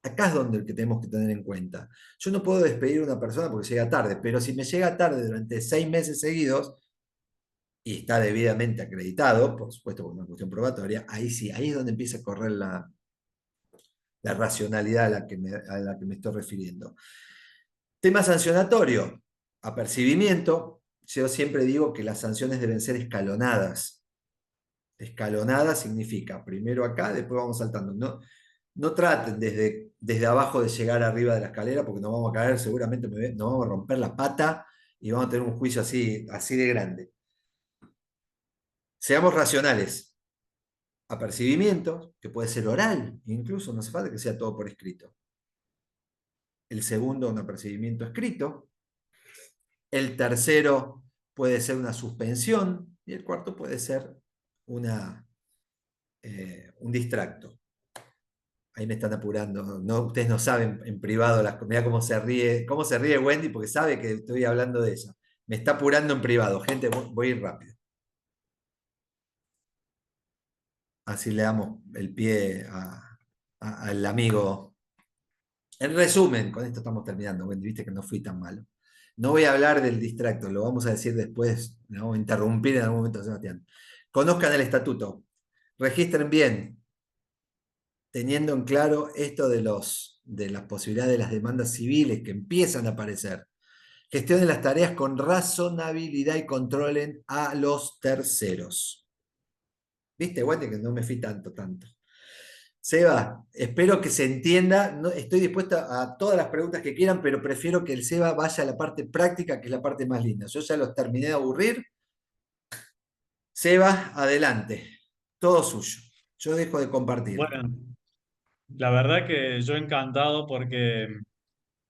Acá es donde el que tenemos que tener en cuenta. Yo no puedo despedir a una persona porque llega tarde, pero si me llega tarde durante 6 meses seguidos y está debidamente acreditado, por supuesto por una cuestión probatoria, ahí sí, ahí es donde empieza a correr la racionalidad a la que me estoy refiriendo. Tema sancionatorio, apercibimiento. Yo siempre digo que las sanciones deben ser escalonadas. Escalonada significa primero acá, después vamos saltando. No traten desde abajo de llegar arriba de la escalera porque nos vamos a caer, seguramente nos vamos a romper la pata y vamos a tener un juicio así de grande. Seamos racionales. Apercibimiento, que puede ser oral, incluso no hace falta que sea todo por escrito. El segundo, un apercibimiento escrito. El tercero puede ser una suspensión y el cuarto puede ser un distracto. Ahí me están apurando. No, ustedes no saben en privado, mirá cómo se ríe Wendy porque sabe que estoy hablando de ella. Me está apurando en privado. Gente, voy a ir rápido. Así le damos el pie al amigo. En resumen, con esto estamos terminando, Wendy, viste que no fui tan malo. No voy a hablar del distracto, lo vamos a decir después, le vamos a interrumpir en algún momento a Sebastián. Conozcan el estatuto. registren bien, teniendo en claro esto de las posibilidades de las demandas civiles que empiezan a aparecer. Gestionen las tareas con razonabilidad y controlen a los terceros. ¿Viste, Guate, que no me fui tanto? Seba, espero que se entienda. Estoy dispuesto a todas las preguntas que quieran, pero prefiero que el Seba vaya a la parte práctica, que es la parte más linda. Yo ya los terminé de aburrir. Seba, adelante. Todo suyo. Yo dejo de compartir. Bueno, la verdad que yo encantado porque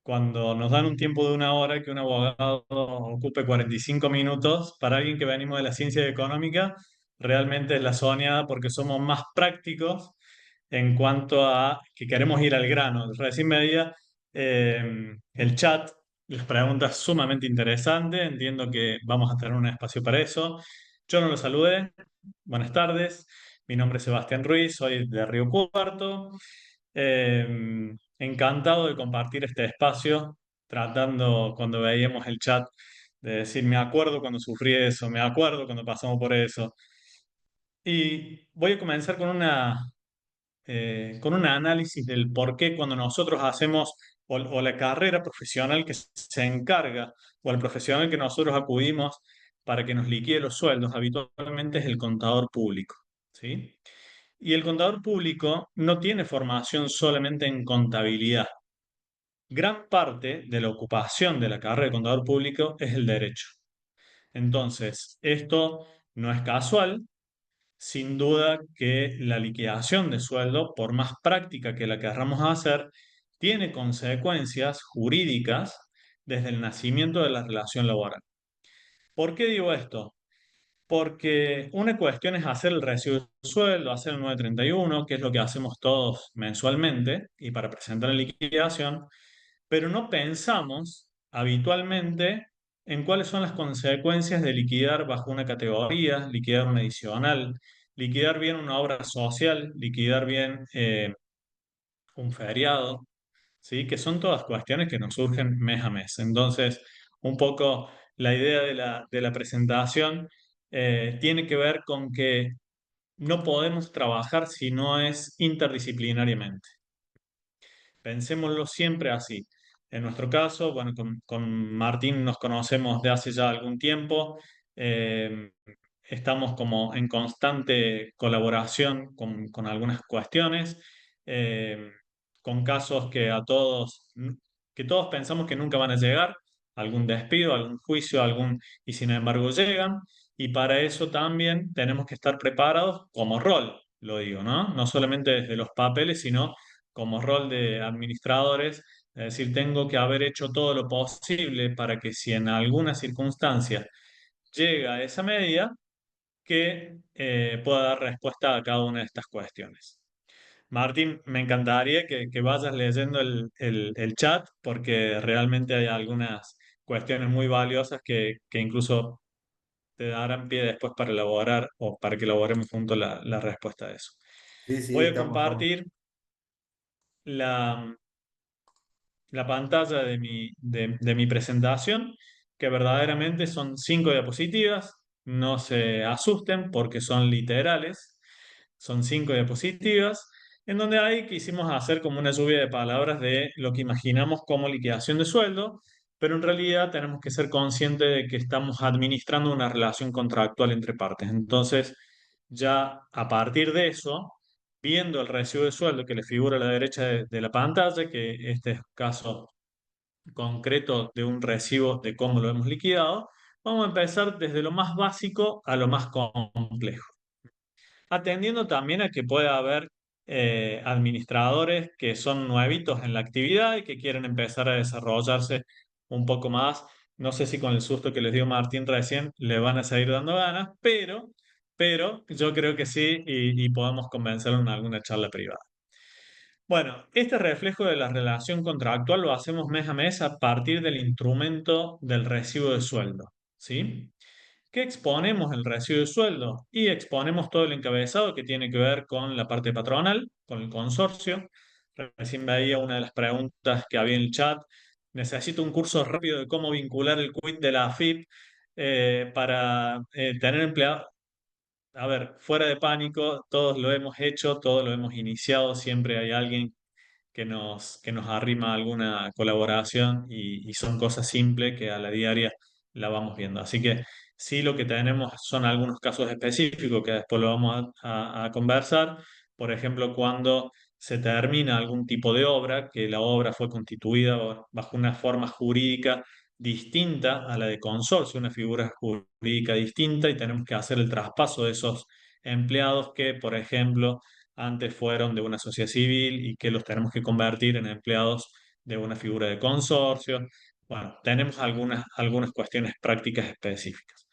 cuando nos dan un tiempo de una hora, que un abogado ocupe 45 minutos, para alguien que venimos de la ciencia económica, realmente es la soñada porque somos más prácticos en cuanto a que queremos ir al grano. Recién veía el chat, las preguntas sumamente interesantes, entiendo que vamos a tener un espacio para eso. Yo no lo saludé, buenas tardes, mi nombre es Sebastián Ruiz, soy de Río Cuarto. Encantado de compartir este espacio, tratando cuando veíamos el chat de decir, me acuerdo cuando sufrí eso, me acuerdo cuando pasamos por eso. Y voy a comenzar con un análisis del por qué cuando nosotros hacemos, o la carrera profesional que se encarga, o el profesional que nosotros acudimos para que nos liquide los sueldos, habitualmente es el contador público, ¿sí? Y el contador público no tiene formación solamente en contabilidad. Gran parte de la ocupación de la carrera de contador público es el derecho. Entonces, esto no es casual. Sin duda que la liquidación de sueldo, por más práctica que la querramos hacer, tiene consecuencias jurídicas desde el nacimiento de la relación laboral. ¿Por qué digo esto? Porque una cuestión es hacer el recibo de sueldo, hacer el 931, que es lo que hacemos todos mensualmente, y para presentar la liquidación, pero no pensamos habitualmente en cuáles son las consecuencias de liquidar bajo una categoría, liquidar un adicional, liquidar bien una obra social, liquidar bien un feriado, ¿sí? Que son todas cuestiones que nos surgen mes a mes. Entonces, un poco la idea de la presentación tiene que ver con que no podemos trabajar si no es interdisciplinariamente. Pensémoslo siempre así. En nuestro caso, bueno, con Martín nos conocemos de hace ya algún tiempo. eh, Estamos como en constante colaboración con algunas cuestiones, eh, con casos que a todos, que todos pensamos que nunca van a llegar, algún despido, algún juicio, y sin embargo llegan. Y para eso también tenemos que estar preparados como rol, lo digo, ¿no? No solamente desde los papeles, sino como rol de administradores, es decir, tengo que haber hecho todo lo posible para que si en alguna circunstancia llega a esa medida, que pueda dar respuesta a cada una de estas cuestiones. Martín, me encantaría que vayas leyendo el chat porque realmente hay algunas cuestiones muy valiosas que incluso te darán pie después para elaborar o para que elaboremos juntos la respuesta a eso. Sí, sí, Voy a estamos. compartir la, la pantalla de mi presentación, que verdaderamente son 5 diapositivas. No se asusten porque son literales. Son 5 diapositivas, en donde ahí quisimos hacer como una lluvia de palabras de lo que imaginamos como liquidación de sueldo, pero en realidad tenemos que ser conscientes de que estamos administrando una relación contractual entre partes. Entonces, ya a partir de eso, viendo el recibo de sueldo que le figura a la derecha de la pantalla, que este es caso concreto de un recibo de cómo lo hemos liquidado, vamos a empezar desde lo más básico a lo más complejo, atendiendo también a que pueda haber administradores que son nuevitos en la actividad y que quieren empezar a desarrollarse un poco más. No sé si con el susto que les dio Martín recién le van a seguir dando ganas, pero yo creo que sí y podemos convencerlo en alguna charla privada. Bueno, este reflejo de la relación contractual lo hacemos mes a mes a partir del instrumento del recibo de sueldo, ¿sí? ¿Qué exponemos el recibo de sueldo? Y exponemos todo el encabezado que tiene que ver con la parte patronal, con el consorcio. Recién veía una de las preguntas que había en el chat. Necesito un curso rápido de cómo vincular el quit de la AFIP para tener empleados. a ver, fuera de pánico, todos lo hemos hecho, todos lo hemos iniciado, siempre hay alguien que nos arrima alguna colaboración y son cosas simples que a la diaria la vamos viendo. Así que sí, lo que tenemos son algunos casos específicos que después lo vamos a conversar. Por ejemplo, cuando se termina algún tipo de obra, que la obra fue constituida bajo una forma jurídica distinta a la de consorcio, una figura jurídica distinta, y tenemos que hacer el traspaso de esos empleados que, por ejemplo, antes fueron de una sociedad civil y que los tenemos que convertir en empleados de una figura de consorcio. Bueno, tenemos algunas cuestiones prácticas específicas.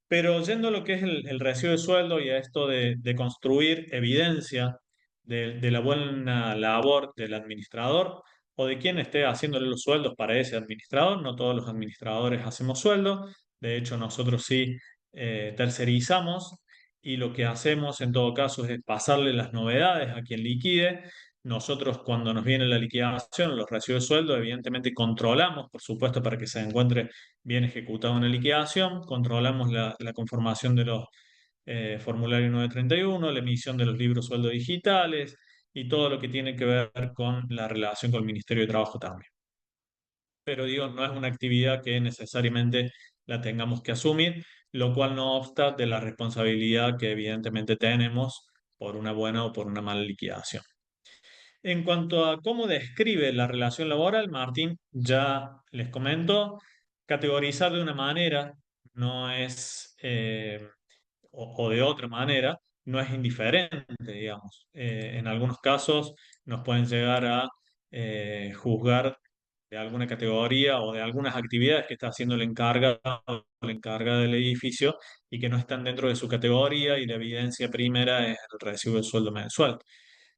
Pero yendo a lo que es el recibo de sueldo y a esto de construir evidencia de la buena labor del administrador o de quien esté haciéndole los sueldos para ese administrador, no todos los administradores hacemos sueldo, de hecho nosotros sí tercerizamos y lo que hacemos en todo caso es pasarle las novedades a quien liquide. Nosotros cuando nos viene la liquidación, los recibos de sueldo, evidentemente controlamos, por supuesto, para que se encuentre bien ejecutado una liquidación, controlamos la conformación de los formularios 931, la emisión de los libros sueldo digitales y todo lo que tiene que ver con la relación con el Ministerio de Trabajo también. Pero digo, no es una actividad que necesariamente la tengamos que asumir, lo cual no obsta de la responsabilidad que evidentemente tenemos por una buena o por una mala liquidación. En cuanto a cómo describe la relación laboral, Martín ya les comento, categorizar de una manera no es, o de otra manera, no es indiferente, digamos. En algunos casos nos pueden llegar a juzgar de alguna categoría o de algunas actividades que está haciendo el encargado o la encargada del edificio y que no están dentro de su categoría y la evidencia primera es el recibo de sueldo mensual.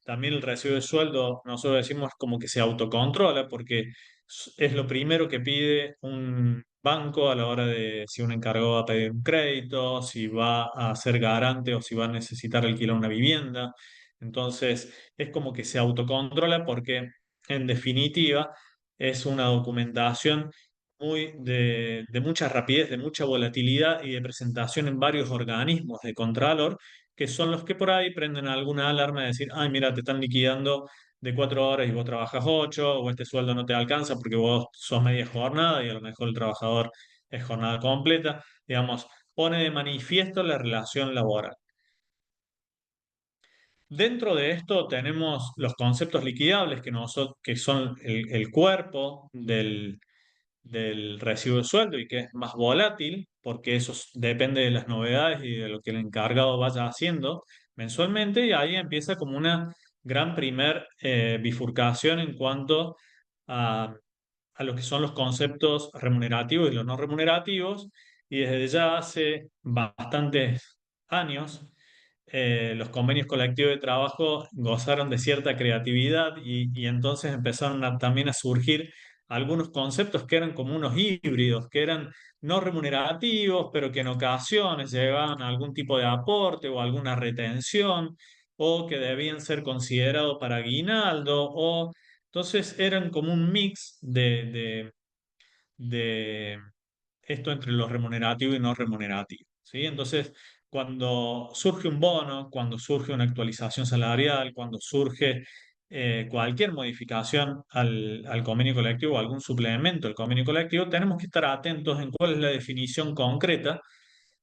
También el recibo de sueldo, nosotros decimos como que se autocontrola porque es lo primero que pide un banco a la hora de si un encargado va a pedir un crédito, si va a ser garante o si va a necesitar alquilar una vivienda. Entonces, es como que se autocontrola porque, en definitiva, es una documentación de mucha rapidez, de mucha volatilidad y de presentación en varios organismos de Contralor que son los que por ahí prenden alguna alarma de decir, ay, mira, te están liquidando de 4 horas y vos trabajas 8, o este sueldo no te alcanza porque vos sos media jornada y a lo mejor el trabajador es jornada completa. Digamos, pone de manifiesto la relación laboral. Dentro de esto tenemos los conceptos liquidables que son el cuerpo del recibo de sueldo y que es más volátil, porque depende de las novedades y de lo que el encargado vaya haciendo mensualmente, y ahí empieza como una gran primer bifurcación en cuanto a, a lo que son los conceptos remunerativos y los no remunerativos, y desde ya hace bastantes años los convenios colectivos de trabajo gozaron de cierta creatividad y entonces empezaron también a surgir algunos conceptos que eran como unos híbridos, que eran no remunerativos, pero que en ocasiones llevaban a algún tipo de aporte o alguna retención, o que debían ser considerados para aguinaldo, o entonces eran como un mix de esto entre lo remunerativo y no remunerativo, ¿sí? Entonces, cuando surge un bono, cuando surge una actualización salarial, cuando surge cualquier modificación al convenio colectivo o algún suplemento al convenio colectivo, tenemos que estar atentos en cuál es la definición concreta,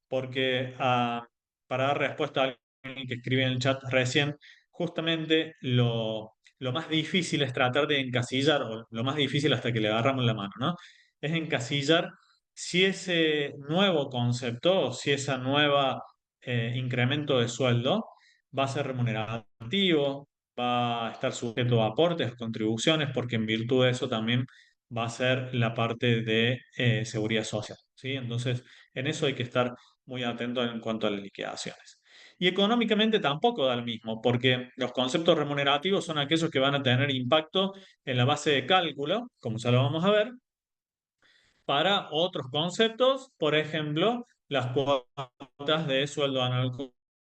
porque para dar respuesta a alguien que escribe en el chat recién, justamente lo más difícil es tratar de encasillar, o lo más difícil hasta que le agarramos la mano, ¿no? Es encasillar si ese nuevo concepto, o si esa nueva incremento de sueldo va a ser remunerativo, va a estar sujeto a aportes, contribuciones, porque en virtud de eso también va a ser la parte de seguridad social, ¿sí? Entonces, en eso hay que estar muy atento en cuanto a las liquidaciones. Y económicamente tampoco da lo mismo, porque los conceptos remunerativos son aquellos que van a tener impacto en la base de cálculo, como ya lo vamos a ver, para otros conceptos, por ejemplo, las cuotas de sueldo anual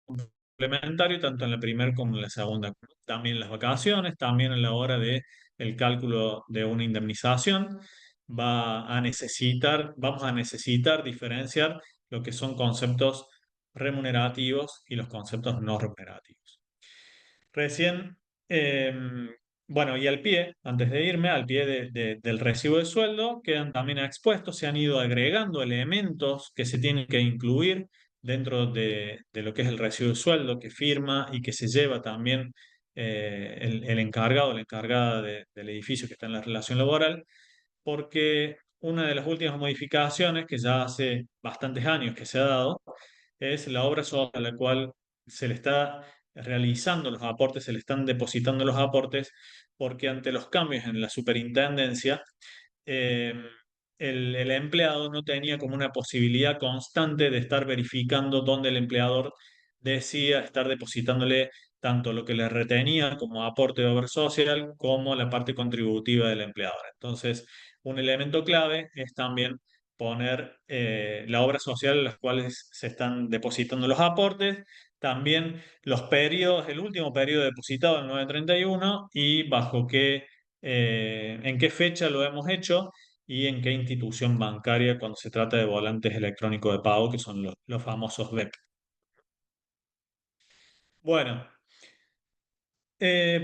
complementario, tanto en la primera como en la segunda. También las vacaciones, también a la hora de el cálculo de una indemnización, vamos a necesitar diferenciar lo que son conceptos remunerativos y los conceptos no remunerativos. Recién, bueno, y al pie, antes de irme, al pie del recibo de sueldo, quedan también expuestos, se han ido agregando elementos que se tienen que incluir dentro de lo que es el recibo de sueldo, que firma y que se lleva también el encargado o la encargada del edificio que está en la relación laboral, porque una de las últimas modificaciones, que ya hace bastantes años que se ha dado, es la obra sobre la cual se le está realizando los aportes, se le están depositando los aportes, porque ante los cambios en la superintendencia, eh, el empleado no tenía como una posibilidad constante de estar verificando dónde el empleador decía estar depositándole tanto lo que le retenía como aporte de obra social como la parte contributiva del empleador. Entonces, un elemento clave es también poner la obra social en las cuales se están depositando los aportes, también los periodos, el último periodo depositado, el 931, y bajo qué, en qué fecha lo hemos hecho y en qué institución bancaria cuando se trata de volantes electrónicos de pago, que son los famosos VEP. Bueno,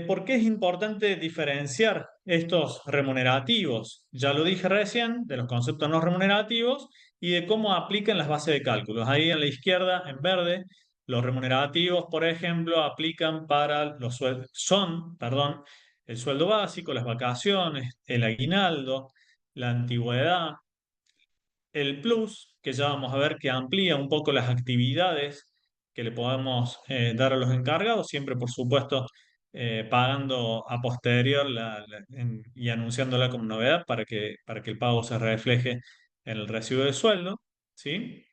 ¿por qué es importante diferenciar estos remunerativos? Ya lo dije recién, de los conceptos no remunerativos y de cómo aplican las bases de cálculos. Ahí en la izquierda, en verde, los remunerativos, por ejemplo, aplican para los sueldos, son, perdón, el sueldo básico, las vacaciones, el aguinaldo, la antigüedad, el plus, que ya vamos a ver que amplía un poco las actividades que le podemos dar a los encargados, siempre por supuesto pagando a posterior y anunciándola como novedad para que el pago se refleje en el recibo de sueldo, ¿sí?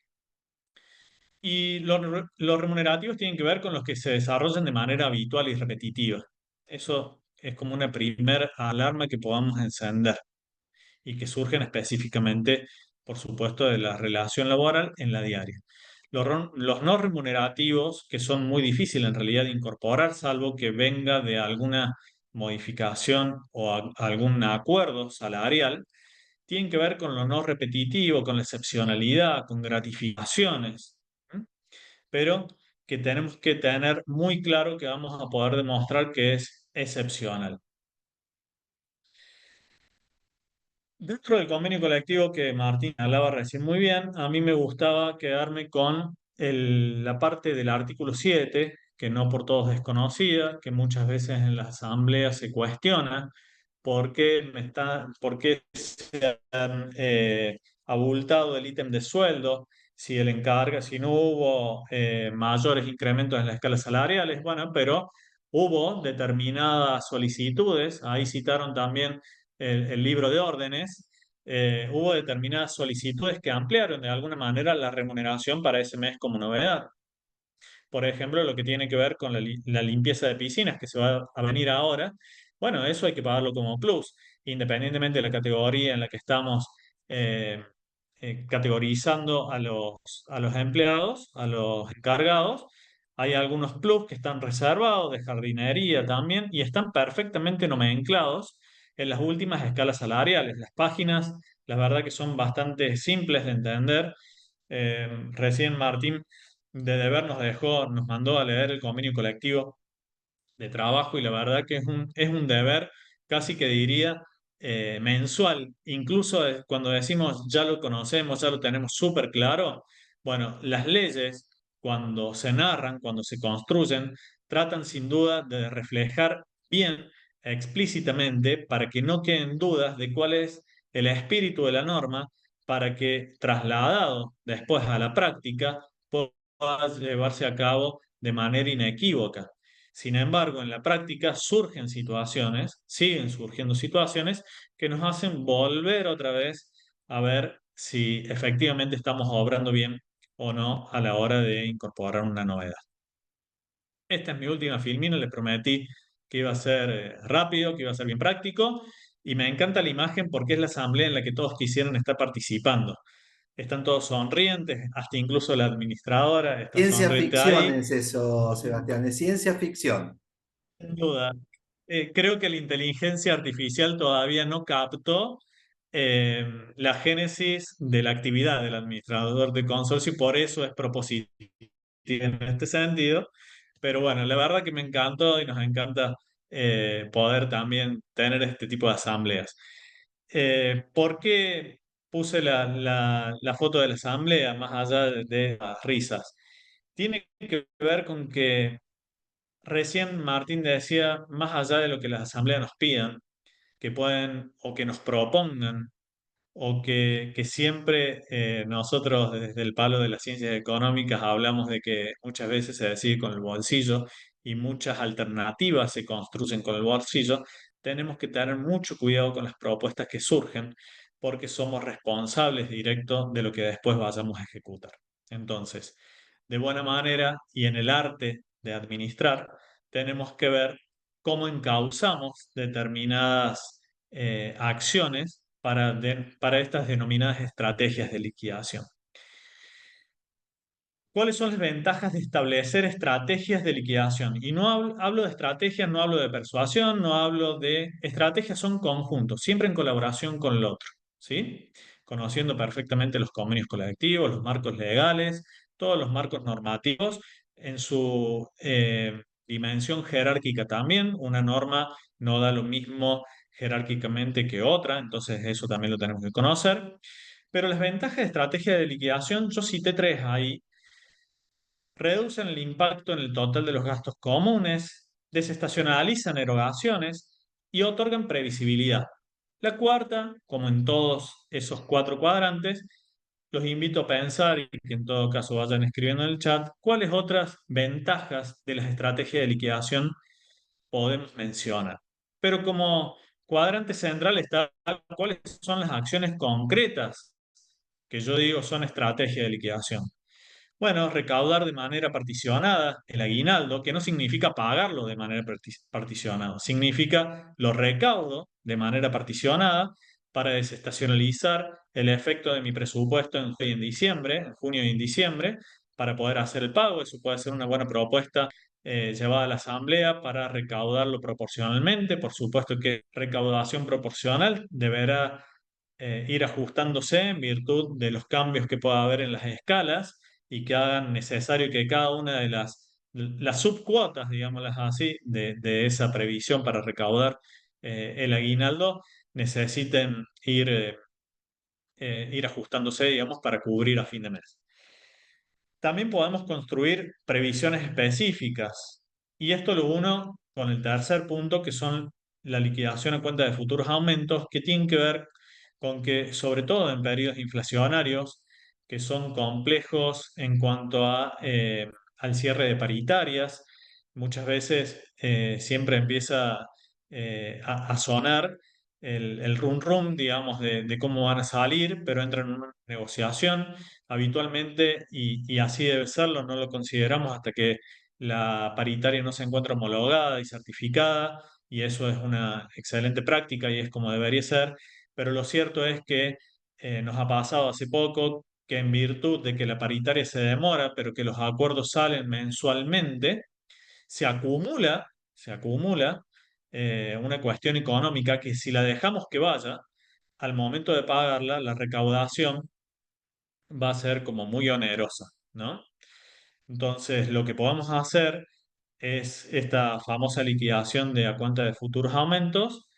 Y los remunerativos tienen que ver con los que se desarrollan de manera habitual y repetitiva. Eso es como una primera alarma que podamos encender y que surgen específicamente, por supuesto, de la relación laboral en la diaria. Los no remunerativos, que son muy difíciles en realidad de incorporar, salvo que venga de alguna modificación o algún acuerdo salarial, tienen que ver con lo no repetitivo, con la excepcionalidad, con gratificaciones, ¿m? Pero que tenemos que tener muy claro que vamos a poder demostrar que es excepcional. Dentro del convenio colectivo que Martín hablaba recién muy bien, a mí me gustaba quedarme con la parte del artículo 7, que no por todos es conocida, que muchas veces en las asambleas se cuestiona por qué se han abultado el ítem de sueldo, si no hubo mayores incrementos en las escalas salariales, bueno, pero hubo determinadas solicitudes, ahí citaron también el libro de órdenes, hubo determinadas solicitudes que ampliaron de alguna manera la remuneración para ese mes como novedad. Por ejemplo, lo que tiene que ver con la limpieza de piscinas que se va a venir ahora, bueno, eso hay que pagarlo como plus, independientemente de la categoría en la que estamos eh, categorizando a los empleados, a los encargados. Hay algunos plus que están reservados de jardinería también y están perfectamente nomenclados en las últimas escalas salariales. Las páginas, la verdad que son bastante simples de entender. Recién Martín de Deber nos mandó a leer el convenio colectivo de trabajo y la verdad que es un deber casi que diría mensual. Incluso cuando decimos ya lo conocemos, ya lo tenemos súper claro, bueno, las leyes cuando se narran, cuando se construyen, tratan sin duda de reflejar bien explícitamente para que no queden dudas de cuál es el espíritu de la norma, para que trasladado después a la práctica pueda llevarse a cabo de manera inequívoca. Sin embargo, en la práctica surgen situaciones, siguen surgiendo situaciones que nos hacen volver otra vez a ver si efectivamente estamos obrando bien o no a la hora de incorporar una novedad. Esta es mi última filmina, les prometí que iba a ser rápido, que iba a ser bien práctico, y me encanta la imagen porque es la asamblea en la que todos quisieron estar participando. Están todos sonrientes, hasta incluso la administradora está Ciencia sonriente ficción ahí. es eso, Sebastián, es ciencia ficción. Sin duda. Creo que la inteligencia artificial todavía no captó eh, la génesis de la actividad del administrador de consorcio y por eso es propositivo. existir en este sentido, pero bueno, la verdad que me encantó y nos encanta poder también tener este tipo de asambleas. ¿Por qué puse la foto de la asamblea más allá de las risas? Tiene que ver con que recién Martín decía, más allá de lo que las asambleas nos pidan, que pueden o que nos propongan o que siempre nosotros desde el palo de las ciencias económicas hablamos de que muchas veces se decide con el bolsillo y muchas alternativas se construyen con el bolsillo, tenemos que tener mucho cuidado con las propuestas que surgen porque somos responsables directos de lo que después vayamos a ejecutar. Entonces, de buena manera y en el arte de administrar, tenemos que ver cómo encauzamos determinadas acciones para estas denominadas estrategias de liquidación. ¿Cuáles son las ventajas de establecer estrategias de liquidación? Y no hablo de estrategias, no hablo de persuasión, no hablo de estrategias, son conjuntos, siempre en colaboración con el otro, ¿sí? Conociendo perfectamente los convenios colectivos, los marcos legales, todos los marcos normativos en su dimensión jerárquica también. Una norma no da lo mismo jerárquicamente que otra, entonces eso también lo tenemos que conocer. Pero las ventajas de estrategia de liquidación, yo cité tres ahí: reducen el impacto en el total de los gastos comunes, desestacionalizan erogaciones y otorgan previsibilidad. La cuarta, como en todos esos cuatro cuadrantes, los invito a pensar y que en todo caso vayan escribiendo en el chat cuáles otras ventajas de las estrategias de liquidación podemos mencionar. Pero como cuadrante central está cuáles son las acciones concretas que yo digo son estrategias de liquidación. Bueno, recaudar de manera particionada el aguinaldo, que no significa pagarlo de manera particionada, significa lo recaudo de manera particionada para desestacionalizar el efecto de mi presupuesto en junio y en diciembre, para poder hacer el pago. Eso puede ser una buena propuesta llevada a la asamblea para recaudarlo proporcionalmente. Por supuesto que recaudación proporcional deberá ir ajustándose en virtud de los cambios que pueda haber en las escalas y que hagan necesario que cada una de las subcuotas, digámoslas así, de esa previsión para recaudar el aguinaldo necesiten ir ajustándose, digamos, para cubrir a fin de mes. También podemos construir previsiones específicas. Y esto lo uno con el tercer punto, que son la liquidación a cuenta de futuros aumentos, que tienen que ver con que, sobre todo en periodos inflacionarios, que son complejos en cuanto al cierre de paritarias, muchas veces siempre empieza a sonar el rum rum, digamos, de cómo van a salir, pero entra en una negociación habitualmente, y así debe serlo, no lo consideramos hasta que la paritaria no se encuentra homologada y certificada, y eso es una excelente práctica y es como debería ser, pero lo cierto es que nos ha pasado hace poco que en virtud de que la paritaria se demora, pero que los acuerdos salen mensualmente, se acumula una cuestión económica que, si la dejamos que vaya, al momento de pagarla, la recaudación va a ser como muy onerosa, ¿no? Entonces, lo que podemos hacer es esta famosa liquidación de a cuenta de futuros aumentos,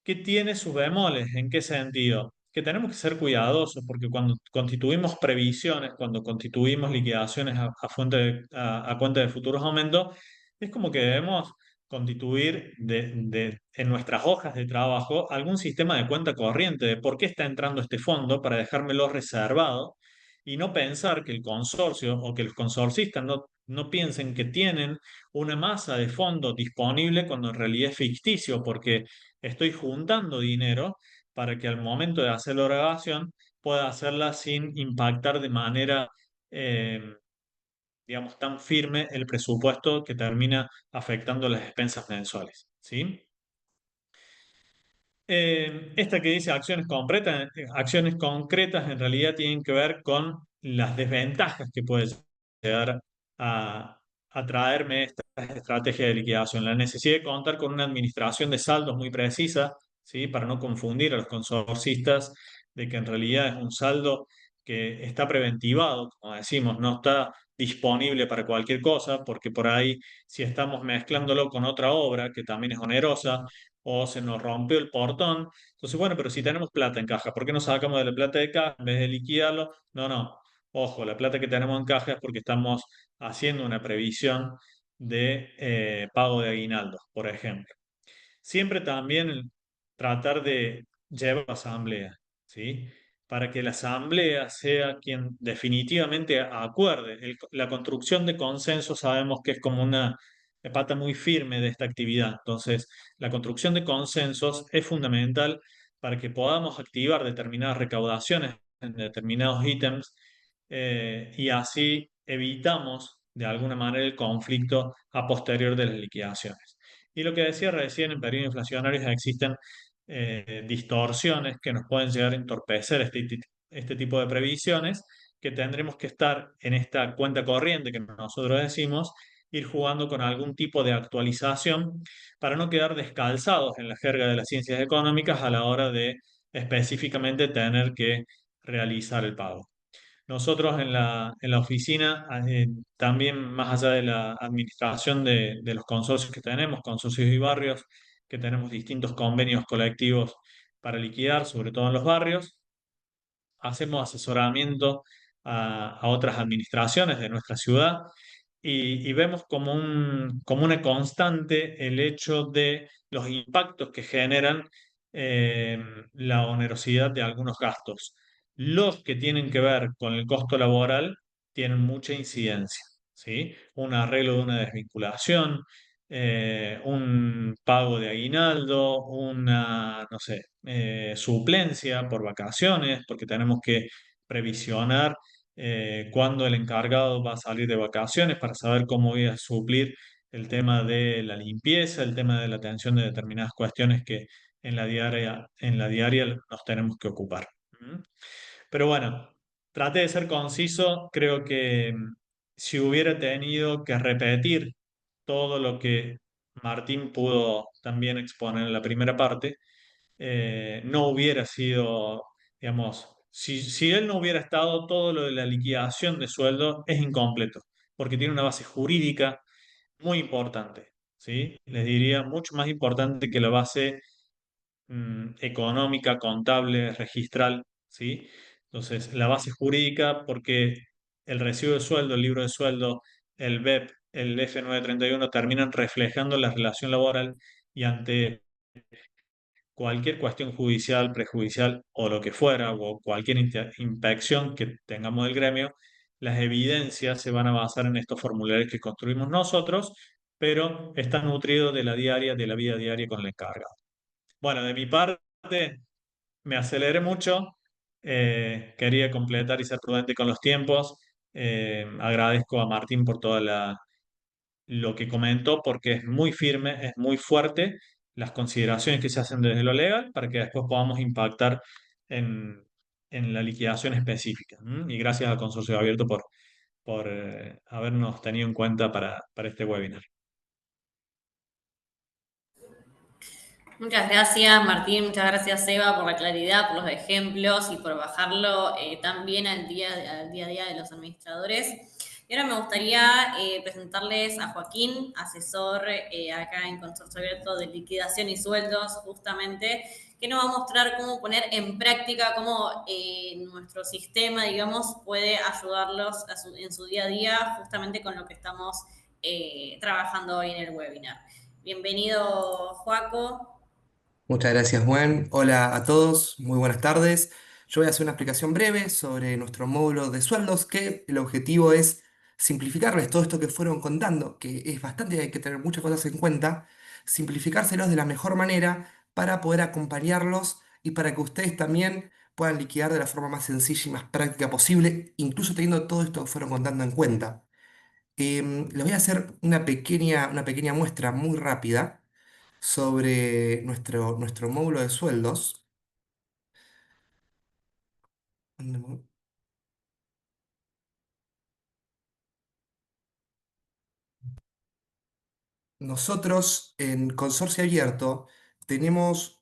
que tiene sus bemoles. ¿En qué sentido? Que tenemos que ser cuidadosos porque cuando constituimos previsiones, cuando constituimos liquidaciones a cuenta de futuros aumentos, es como que debemos constituir en nuestras hojas de trabajo algún sistema de cuenta corriente de por qué está entrando este fondo para dejármelo reservado, y no pensar que el consorcio o que los consorcistas no piensen que tienen una masa de fondo disponible cuando en realidad es ficticio, porque estoy juntando dinero para que al momento de hacer la erogación pueda hacerla sin impactar de manera, eh, digamos, tan firme el presupuesto que termina afectando las expensas mensuales, ¿sí? Esta que dice acciones concretas en realidad tienen que ver con las desventajas que puede llegar a traerme esta estrategia de liquidación. La necesidad de contar con una administración de saldos muy precisa, ¿sí? Para no confundir a los consorcistas de que en realidad es un saldo que está preventivado, como decimos, no está disponible para cualquier cosa, porque por ahí si estamos mezclándolo con otra obra que también es onerosa o se nos rompió el portón, entonces bueno, pero si tenemos plata en caja, ¿por qué no sacamos de la plata de caja en vez de liquidarlo? No, no. Ojo, la plata que tenemos en caja es porque estamos haciendo una previsión de pago de aguinaldos, por ejemplo. Siempre también tratar de llevar a la asamblea, ¿sí? Para que la asamblea sea quien definitivamente acuerde. La construcción de consenso sabemos que es como una pata muy firme de esta actividad. Entonces, la construcción de consensos es fundamental para que podamos activar determinadas recaudaciones en determinados ítems y así evitamos de alguna manera el conflicto a posterior de las liquidaciones. Y lo que decía recién, en periodos inflacionarios existen distorsiones que nos pueden llegar a entorpecer este tipo de previsiones, que tendremos que estar en esta cuenta corriente que nosotros decimos, ir jugando con algún tipo de actualización para no quedar descalzados en la jerga de las ciencias económicas a la hora de específicamente tener que realizar el pago. Nosotros en la oficina, también más allá de la administración de los consorcios que tenemos, consorcios y barrios, que tenemos distintos convenios colectivos para liquidar, sobre todo en los barrios, hacemos asesoramiento a otras administraciones de nuestra ciudad y vemos como como una constante el hecho de los impactos que generan eh, la onerosidad de algunos gastos. Los que tienen que ver con el costo laboral tienen mucha incidencia, ¿sí? Un arreglo de una desvinculación, un pago de aguinaldo, una, no sé, suplencia por vacaciones, porque tenemos que previsionar cuándo el encargado va a salir de vacaciones para saber cómo voy a suplir el tema de la limpieza, el tema de la atención de determinadas cuestiones que en la diaria nos tenemos que ocupar. ¿Mm? Pero bueno, traté de ser conciso. Creo que si hubiera tenido que repetir todo lo que Martín pudo también exponer en la primera parte, no hubiera sido, digamos, si él no hubiera estado, todo lo de la liquidación de sueldo es incompleto, porque tiene una base jurídica muy importante, ¿sí? Les diría mucho más importante que la base económica, contable, registral, ¿sí? Entonces, la base jurídica, porque el recibo de sueldo, el libro de sueldo, el BEP, el F931 terminan reflejando la relación laboral y ante cualquier cuestión judicial, prejudicial o lo que fuera, o cualquier inspección que tengamos del gremio, las evidencias se van a basar en estos formularios que construimos nosotros, pero están nutridos de la diaria, de la vida diaria con el encargado. Bueno, de mi parte, me aceleré mucho, quería completar y ser prudente con los tiempos. Agradezco a Martín por toda lo que comentó, porque es muy firme, es muy fuerte las consideraciones que se hacen desde lo legal para que después podamos impactar en, en la liquidación específica. ¿M? Y gracias al Consorcio Abierto por habernos tenido en cuenta para este webinar. Muchas gracias, Martín, muchas gracias, Eva, por la claridad, por los ejemplos y por bajarlo también al día a día de los administradores. Y ahora me gustaría presentarles a Joaquín, asesor acá en Consorcio Abierto de Liquidación y Sueldos, justamente, que nos va a mostrar cómo poner en práctica, cómo nuestro sistema, digamos, puede ayudarlos en su día a día, justamente con lo que estamos trabajando hoy en el webinar. Bienvenido, Joaco. Muchas gracias, Juan. Hola a todos, muy buenas tardes. Yo voy a hacer una explicación breve sobre nuestro módulo de sueldos, que el objetivo es simplificarles todo esto que fueron contando, que es bastante, hay que tener muchas cosas en cuenta, simplificárselos de la mejor manera para poder acompañarlos y para que ustedes también puedan liquidar de la forma más sencilla y más práctica posible, incluso teniendo todo esto que fueron contando en cuenta. Les voy a hacer una pequeña muestra muy rápida sobre nuestro módulo de sueldos. Nosotros en Consorcio Abierto tenemos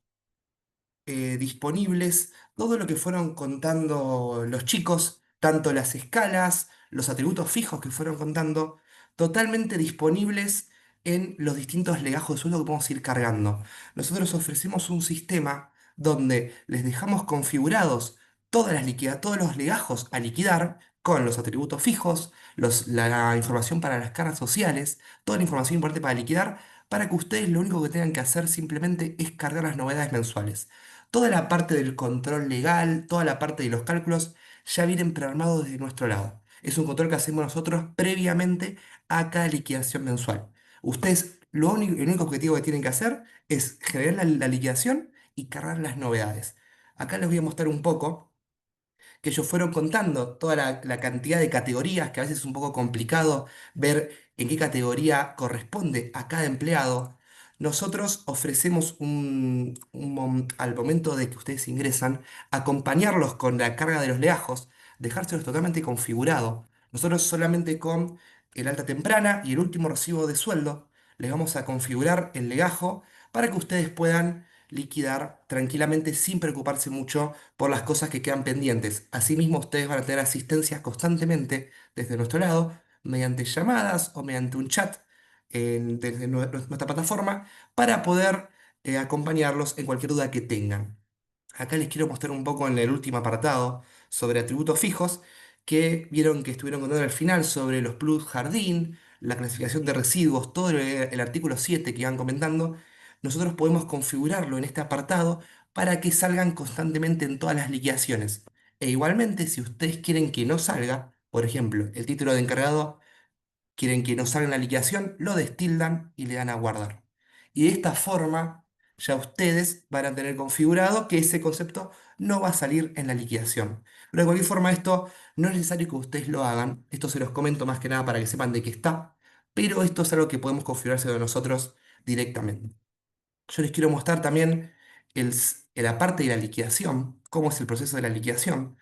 disponibles todo lo que fueron contando los chicos tanto las escalas, los atributos fijos que fueron contando, totalmente disponibles en los distintos legajos de sueldo que podemos ir cargando. Nosotros ofrecemos un sistema donde les dejamos configurados todos los legajos a liquidar con los atributos fijos, la información para las caras sociales, toda la información importante para liquidar, para que ustedes lo único que tengan que hacer simplemente es cargar las novedades mensuales. Toda la parte del control legal, toda la parte de los cálculos, ya vienen programados desde nuestro lado. Es un control que hacemos nosotros previamente a cada liquidación mensual. Ustedes, el único objetivo que tienen que hacer es generar la liquidación y cargar las novedades. Acá les voy a mostrar un poco que ellos fueron contando toda la cantidad de categorías, que a veces es un poco complicado ver en qué categoría corresponde a cada empleado. Nosotros ofrecemos al momento de que ustedes ingresan, acompañarlos con la carga de los leajos, dejárselos totalmente configurado. Nosotros solamente con el alta temprana y el último recibo de sueldo les vamos a configurar el legajo para que ustedes puedan liquidar tranquilamente sin preocuparse mucho por las cosas que quedan pendientes. Asimismo, ustedes van a tener asistencias constantemente desde nuestro lado, mediante llamadas o mediante un chat desde nuestra plataforma, para poder acompañarlos en cualquier duda que tengan. Acá les quiero mostrar un poco en el último apartado sobre atributos fijos, que vieron que estuvieron contando al final sobre los plus jardín, la clasificación de residuos, todo el artículo 7 que iban comentando. Nosotros podemos configurarlo en este apartado para que salgan constantemente en todas las liquidaciones. E igualmente, si ustedes quieren que no salga, por ejemplo, el título de encargado, quieren que no salga en la liquidación, lo destildan y le dan a guardar. Y de esta forma ya ustedes van a tener configurado que ese concepto no va a salir en la liquidación. Pero de cualquier forma esto no es necesario que ustedes lo hagan. Esto se los comento más que nada para que sepan de qué está. Pero esto es algo que podemos configurarse de nosotros directamente. Yo les quiero mostrar también la parte de la liquidación, cómo es el proceso de la liquidación.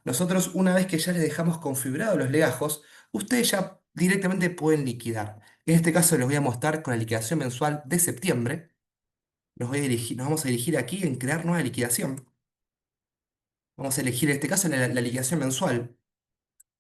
Nosotros, una vez que ya les dejamos configurados los legajos, ustedes ya directamente pueden liquidar. En este caso les voy a mostrar con la liquidación mensual de septiembre. Nos vamos a dirigir aquí en crear nueva liquidación. Vamos a elegir en este caso la liquidación mensual.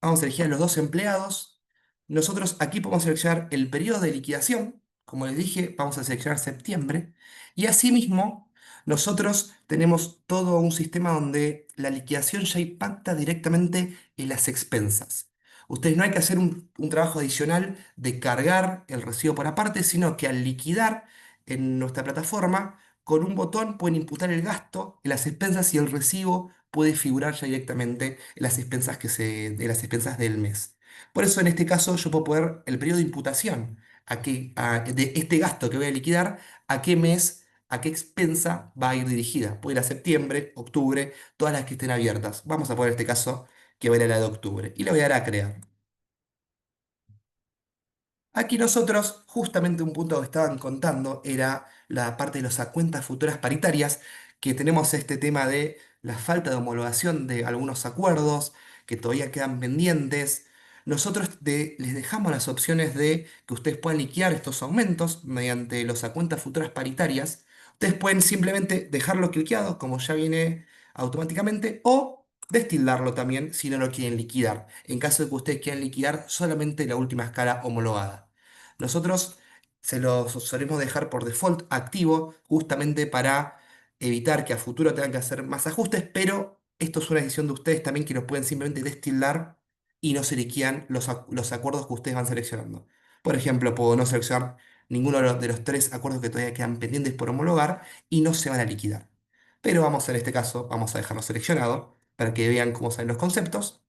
Vamos a elegir a los dos empleados. Nosotros aquí podemos seleccionar el periodo de liquidación. Como les dije, vamos a seleccionar septiembre. Y asimismo, nosotros tenemos todo un sistema donde la liquidación ya impacta directamente en las expensas. Ustedes no hay que hacer un trabajo adicional de cargar el recibo por aparte, sino que al liquidar en nuestra plataforma, con un botón pueden imputar el gasto en las expensas y el recibo puede figurar ya directamente en las expensas de las expensas del mes. Por eso en este caso yo puedo poner el periodo de imputación de este gasto que voy a liquidar, a qué mes, a qué expensa va a ir dirigida. Puede ir a septiembre, octubre, todas las que estén abiertas. Vamos a poner este caso que va a ir a la de octubre y le voy a dar a crear. Aquí nosotros, justamente un punto que estaban contando era la parte de las cuentas futuras paritarias, que tenemos este tema de la falta de homologación de algunos acuerdos que todavía quedan pendientes. Nosotros les dejamos las opciones de que ustedes puedan liquidar estos aumentos mediante los cuentas futuras paritarias. Ustedes pueden simplemente dejarlo cliqueado, como ya viene automáticamente, o destildarlo también si no lo quieren liquidar, en caso de que ustedes quieran liquidar solamente la última escala homologada. Nosotros se los solemos dejar por default activo justamente para evitar que a futuro tengan que hacer más ajustes, pero esto es una decisión de ustedes también que lo pueden simplemente destildar y no se liquidan los acuerdos que ustedes van seleccionando. Por ejemplo, puedo no seleccionar ninguno de los tres acuerdos que todavía quedan pendientes por homologar y no se van a liquidar. Pero vamos en este caso, vamos a dejarlo seleccionado para que vean cómo salen los conceptos.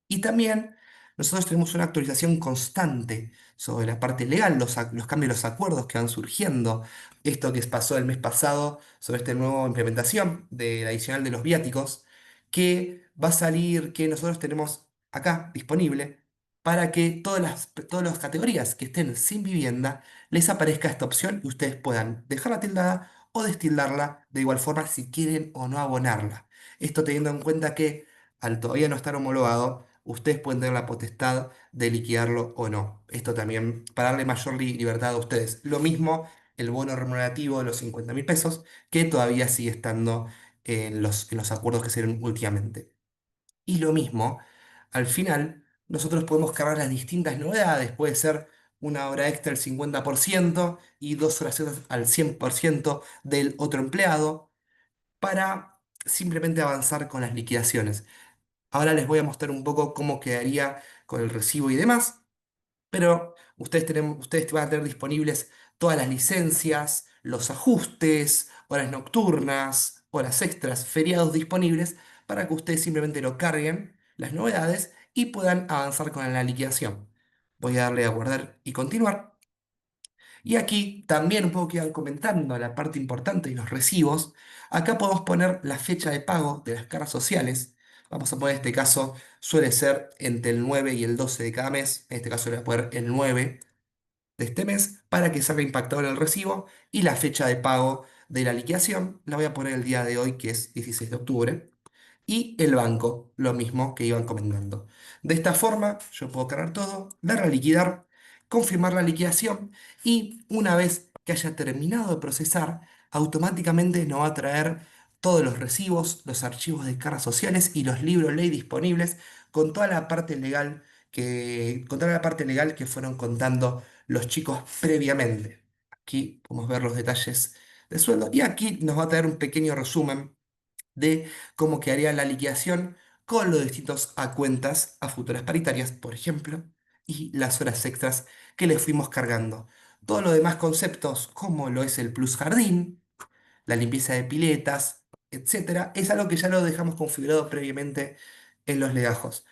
Y también nosotros tenemos una actualización constante sobre la parte legal, los cambios de los acuerdos que van surgiendo. Esto que pasó el mes pasado sobre esta nueva implementación de la adicional de los viáticos, que va a salir, que nosotros tenemos acá disponible para que todas las categorías que estén sin vivienda les aparezca esta opción y ustedes puedan dejarla tildada o destildarla de igual forma si quieren o no abonarla. Esto teniendo en cuenta que al todavía no estar homologado, ustedes pueden tener la potestad de liquidarlo o no. Esto también para darle mayor libertad a ustedes. Lo mismo el bono remunerativo de los 50.000 pesos, que todavía sigue estando en los acuerdos que se dieron últimamente. Y lo mismo Al final, nosotros podemos cargar las distintas novedades. Puede ser una hora extra al 50% y 2 horas extras al 100% del otro empleado para simplemente avanzar con las liquidaciones. Ahora les voy a mostrar un poco cómo quedaría con el recibo y demás, pero ustedes van a tener disponibles todas las licencias, los ajustes, horas nocturnas, horas extras, feriados disponibles para que ustedes simplemente lo carguen, las novedades, y puedan avanzar con la liquidación. Voy a darle a guardar y continuar. Y aquí también un poco que iban comentando la parte importante de los recibos. Acá podemos poner la fecha de pago de las cargas sociales. Vamos a poner este caso, suele ser entre el 9 y el 12 de cada mes. En este caso le voy a poner el 9 de este mes para que salga impactado en el recibo. Y la fecha de pago de la liquidación la voy a poner el día de hoy, que es 16 de octubre. Y el banco, lo mismo que iban comentando. De esta forma, yo puedo cargar todo, darle a liquidar, confirmar la liquidación y una vez que haya terminado de procesar, automáticamente nos va a traer todos los recibos, los archivos de cargas sociales y los libros ley disponibles con toda la parte legal que fueron contando los chicos previamente. Aquí podemos ver los detalles de sueldo y aquí nos va a traer un pequeño resumen de cómo quedaría la liquidación con los distintos a cuentas a futuras paritarias, por ejemplo, y las horas extras que le fuimos cargando. Todos los demás conceptos, como lo es el plus jardín, la limpieza de piletas, etcétera, es algo que ya lo dejamos configurado previamente en los legajos.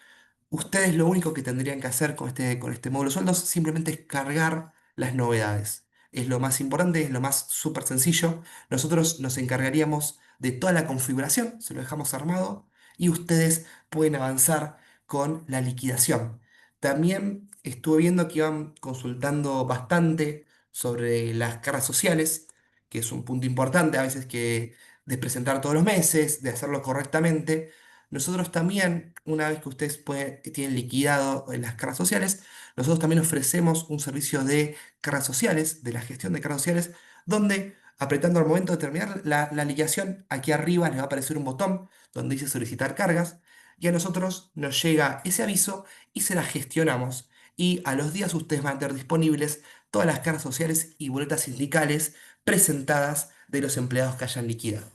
Ustedes lo único que tendrían que hacer con este módulo de sueldos simplemente es cargar las novedades. Es lo más importante, es lo más súper sencillo. Nosotros nos encargaríamos de toda la configuración, se lo dejamos armado y ustedes pueden avanzar con la liquidación. También estuve viendo que iban consultando bastante sobre las cargas sociales, que es un punto importante a veces de presentar todos los meses, de hacerlo correctamente. Nosotros también, una vez que ustedes tienen liquidado las cargas sociales, nosotros también ofrecemos un servicio de cargas sociales, de la gestión de cargas sociales, donde apretando al momento de terminar la liquidación, aquí arriba les va a aparecer un botón donde dice solicitar cargas, y a nosotros nos llega ese aviso y se las gestionamos. Y a los días ustedes van a tener disponibles todas las cargas sociales y boletas sindicales presentadas de los empleados que hayan liquidado.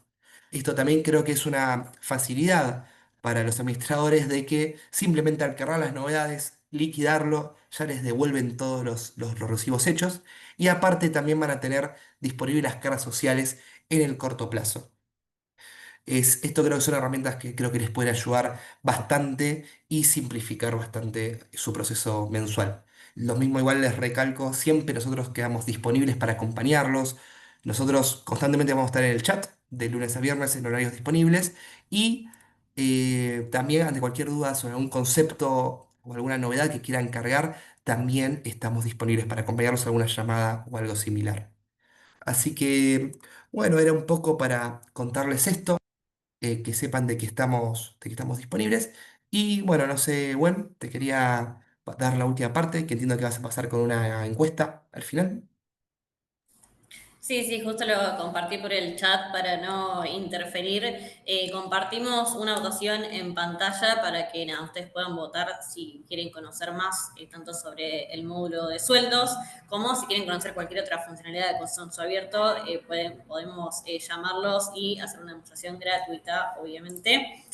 Esto también creo que es una facilidad para los administradores de que simplemente al cargar las novedades, liquidarlo, ya les devuelven todos los recibos hechos y aparte también van a tener disponibles las cargas sociales en el corto plazo. Esto creo que son herramientas que creo que les pueden ayudar bastante y simplificar bastante su proceso mensual. Lo mismo igual les recalco, siempre nosotros quedamos disponibles para acompañarlos. Nosotros constantemente vamos a estar en el chat de lunes a viernes en horarios disponibles y también ante cualquier duda sobre algún concepto o alguna novedad que quieran cargar, también estamos disponibles para acompañarlos a alguna llamada o algo similar. Así que, bueno, era un poco para contarles esto, que sepan de que estamos disponibles. Y bueno, no sé, Gwen, te quería dar la última parte, que entiendo que vas a pasar con una encuesta al final. Sí, sí, justo lo compartí por el chat para no interferir. Compartimos una votación en pantalla para que nada, ustedes puedan votar si quieren conocer más, tanto sobre el módulo de sueldos, como si quieren conocer cualquier otra funcionalidad de consenso abierto, podemos llamarlos y hacer una demostración gratuita, obviamente.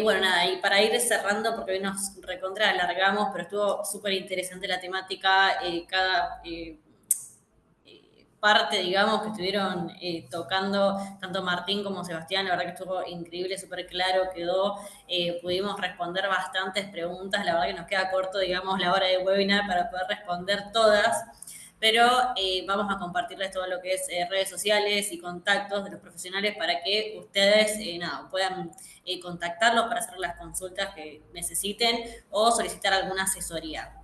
Bueno, nada, y para ir cerrando, porque hoy nos recontra alargamos, pero estuvo súper interesante la temática, cada parte, digamos, que estuvieron tocando tanto Martín como Sebastián, la verdad que estuvo increíble, súper claro, quedó, pudimos responder bastantes preguntas, la verdad que nos queda corto, digamos, la hora de webinar para poder responder todas, pero vamos a compartirles todo lo que es redes sociales y contactos de los profesionales para que ustedes, nada, puedan contactarlos para hacer las consultas que necesiten o solicitar alguna asesoría.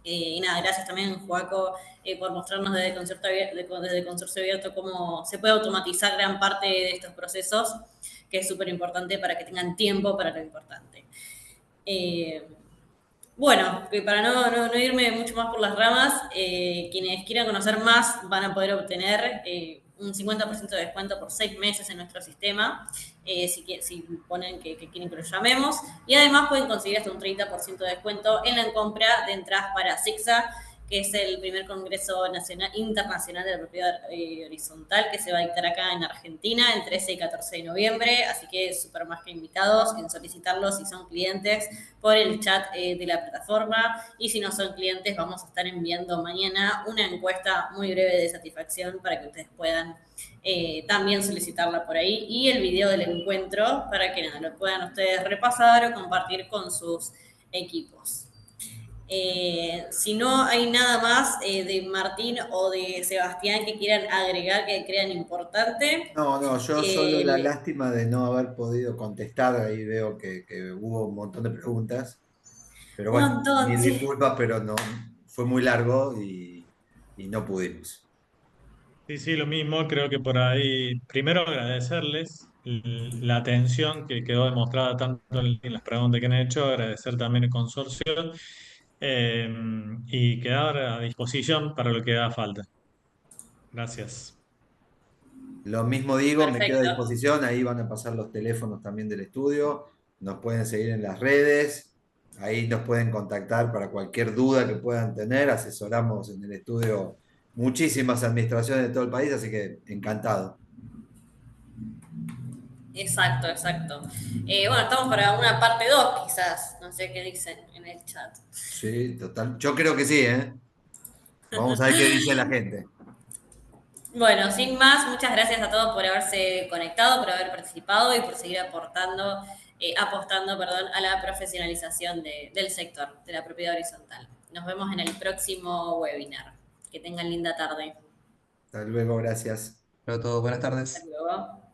Y nada, gracias también, Joaco, por mostrarnos desde Consorcio Abierto cómo se puede automatizar gran parte de estos procesos, que es súper importante para que tengan tiempo para lo importante. Bueno, para no irme mucho más por las ramas, quienes quieran conocer más van a poder obtener un 50% de descuento por 6 meses en nuestro sistema, si ponen que quieren que lo llamemos. Y además pueden conseguir hasta un 30% de descuento en la compra de entradas para SIGSA, que es el primer Congreso Internacional de la Propiedad Horizontal que se va a dictar acá en Argentina el 13 y 14 de noviembre, así que súper más que invitados en solicitarlo si son clientes por el chat de la plataforma, y si no son clientes vamos a estar enviando mañana una encuesta muy breve de satisfacción para que ustedes puedan también solicitarla por ahí, y el video del encuentro para que nada, lo puedan ustedes repasar o compartir con sus equipos. Si no hay nada más de Martín o de Sebastián que quieran agregar que crean importante. No, yo solo la lástima de no haber podido contestar, ahí veo que hubo un montón de preguntas, pero Un bueno, montón, mil sí. disculpas, pero no, fue muy largo y no pudimos. Sí, sí, lo mismo. Creo que por ahí, primero agradecerles la atención que quedó demostrada tanto en las preguntas que han hecho, agradecer también el consorcio eh, y quedar a disposición para lo que haga falta. Gracias. Lo mismo digo, me quedo a Perfecto. disposición, ahí van a pasar los teléfonos también del estudio, nos pueden seguir en las redes, ahí nos pueden contactar para cualquier duda que puedan tener, asesoramos en el estudio muchísimas administraciones de todo el país, así que encantado. Exacto, exacto. Bueno, estamos para una parte 2 quizás. No sé qué dicen en el chat. Sí, total. Yo creo que sí, ¿eh? Vamos a ver qué dice la gente. Bueno, sin más, muchas gracias a todos por haberse conectado, por haber participado y por seguir apostando, perdón, a la profesionalización del sector de la propiedad horizontal. Nos vemos en el próximo webinar. Que tengan linda tarde. Hasta luego, gracias. Pero todo, buenas Hasta tardes. luego.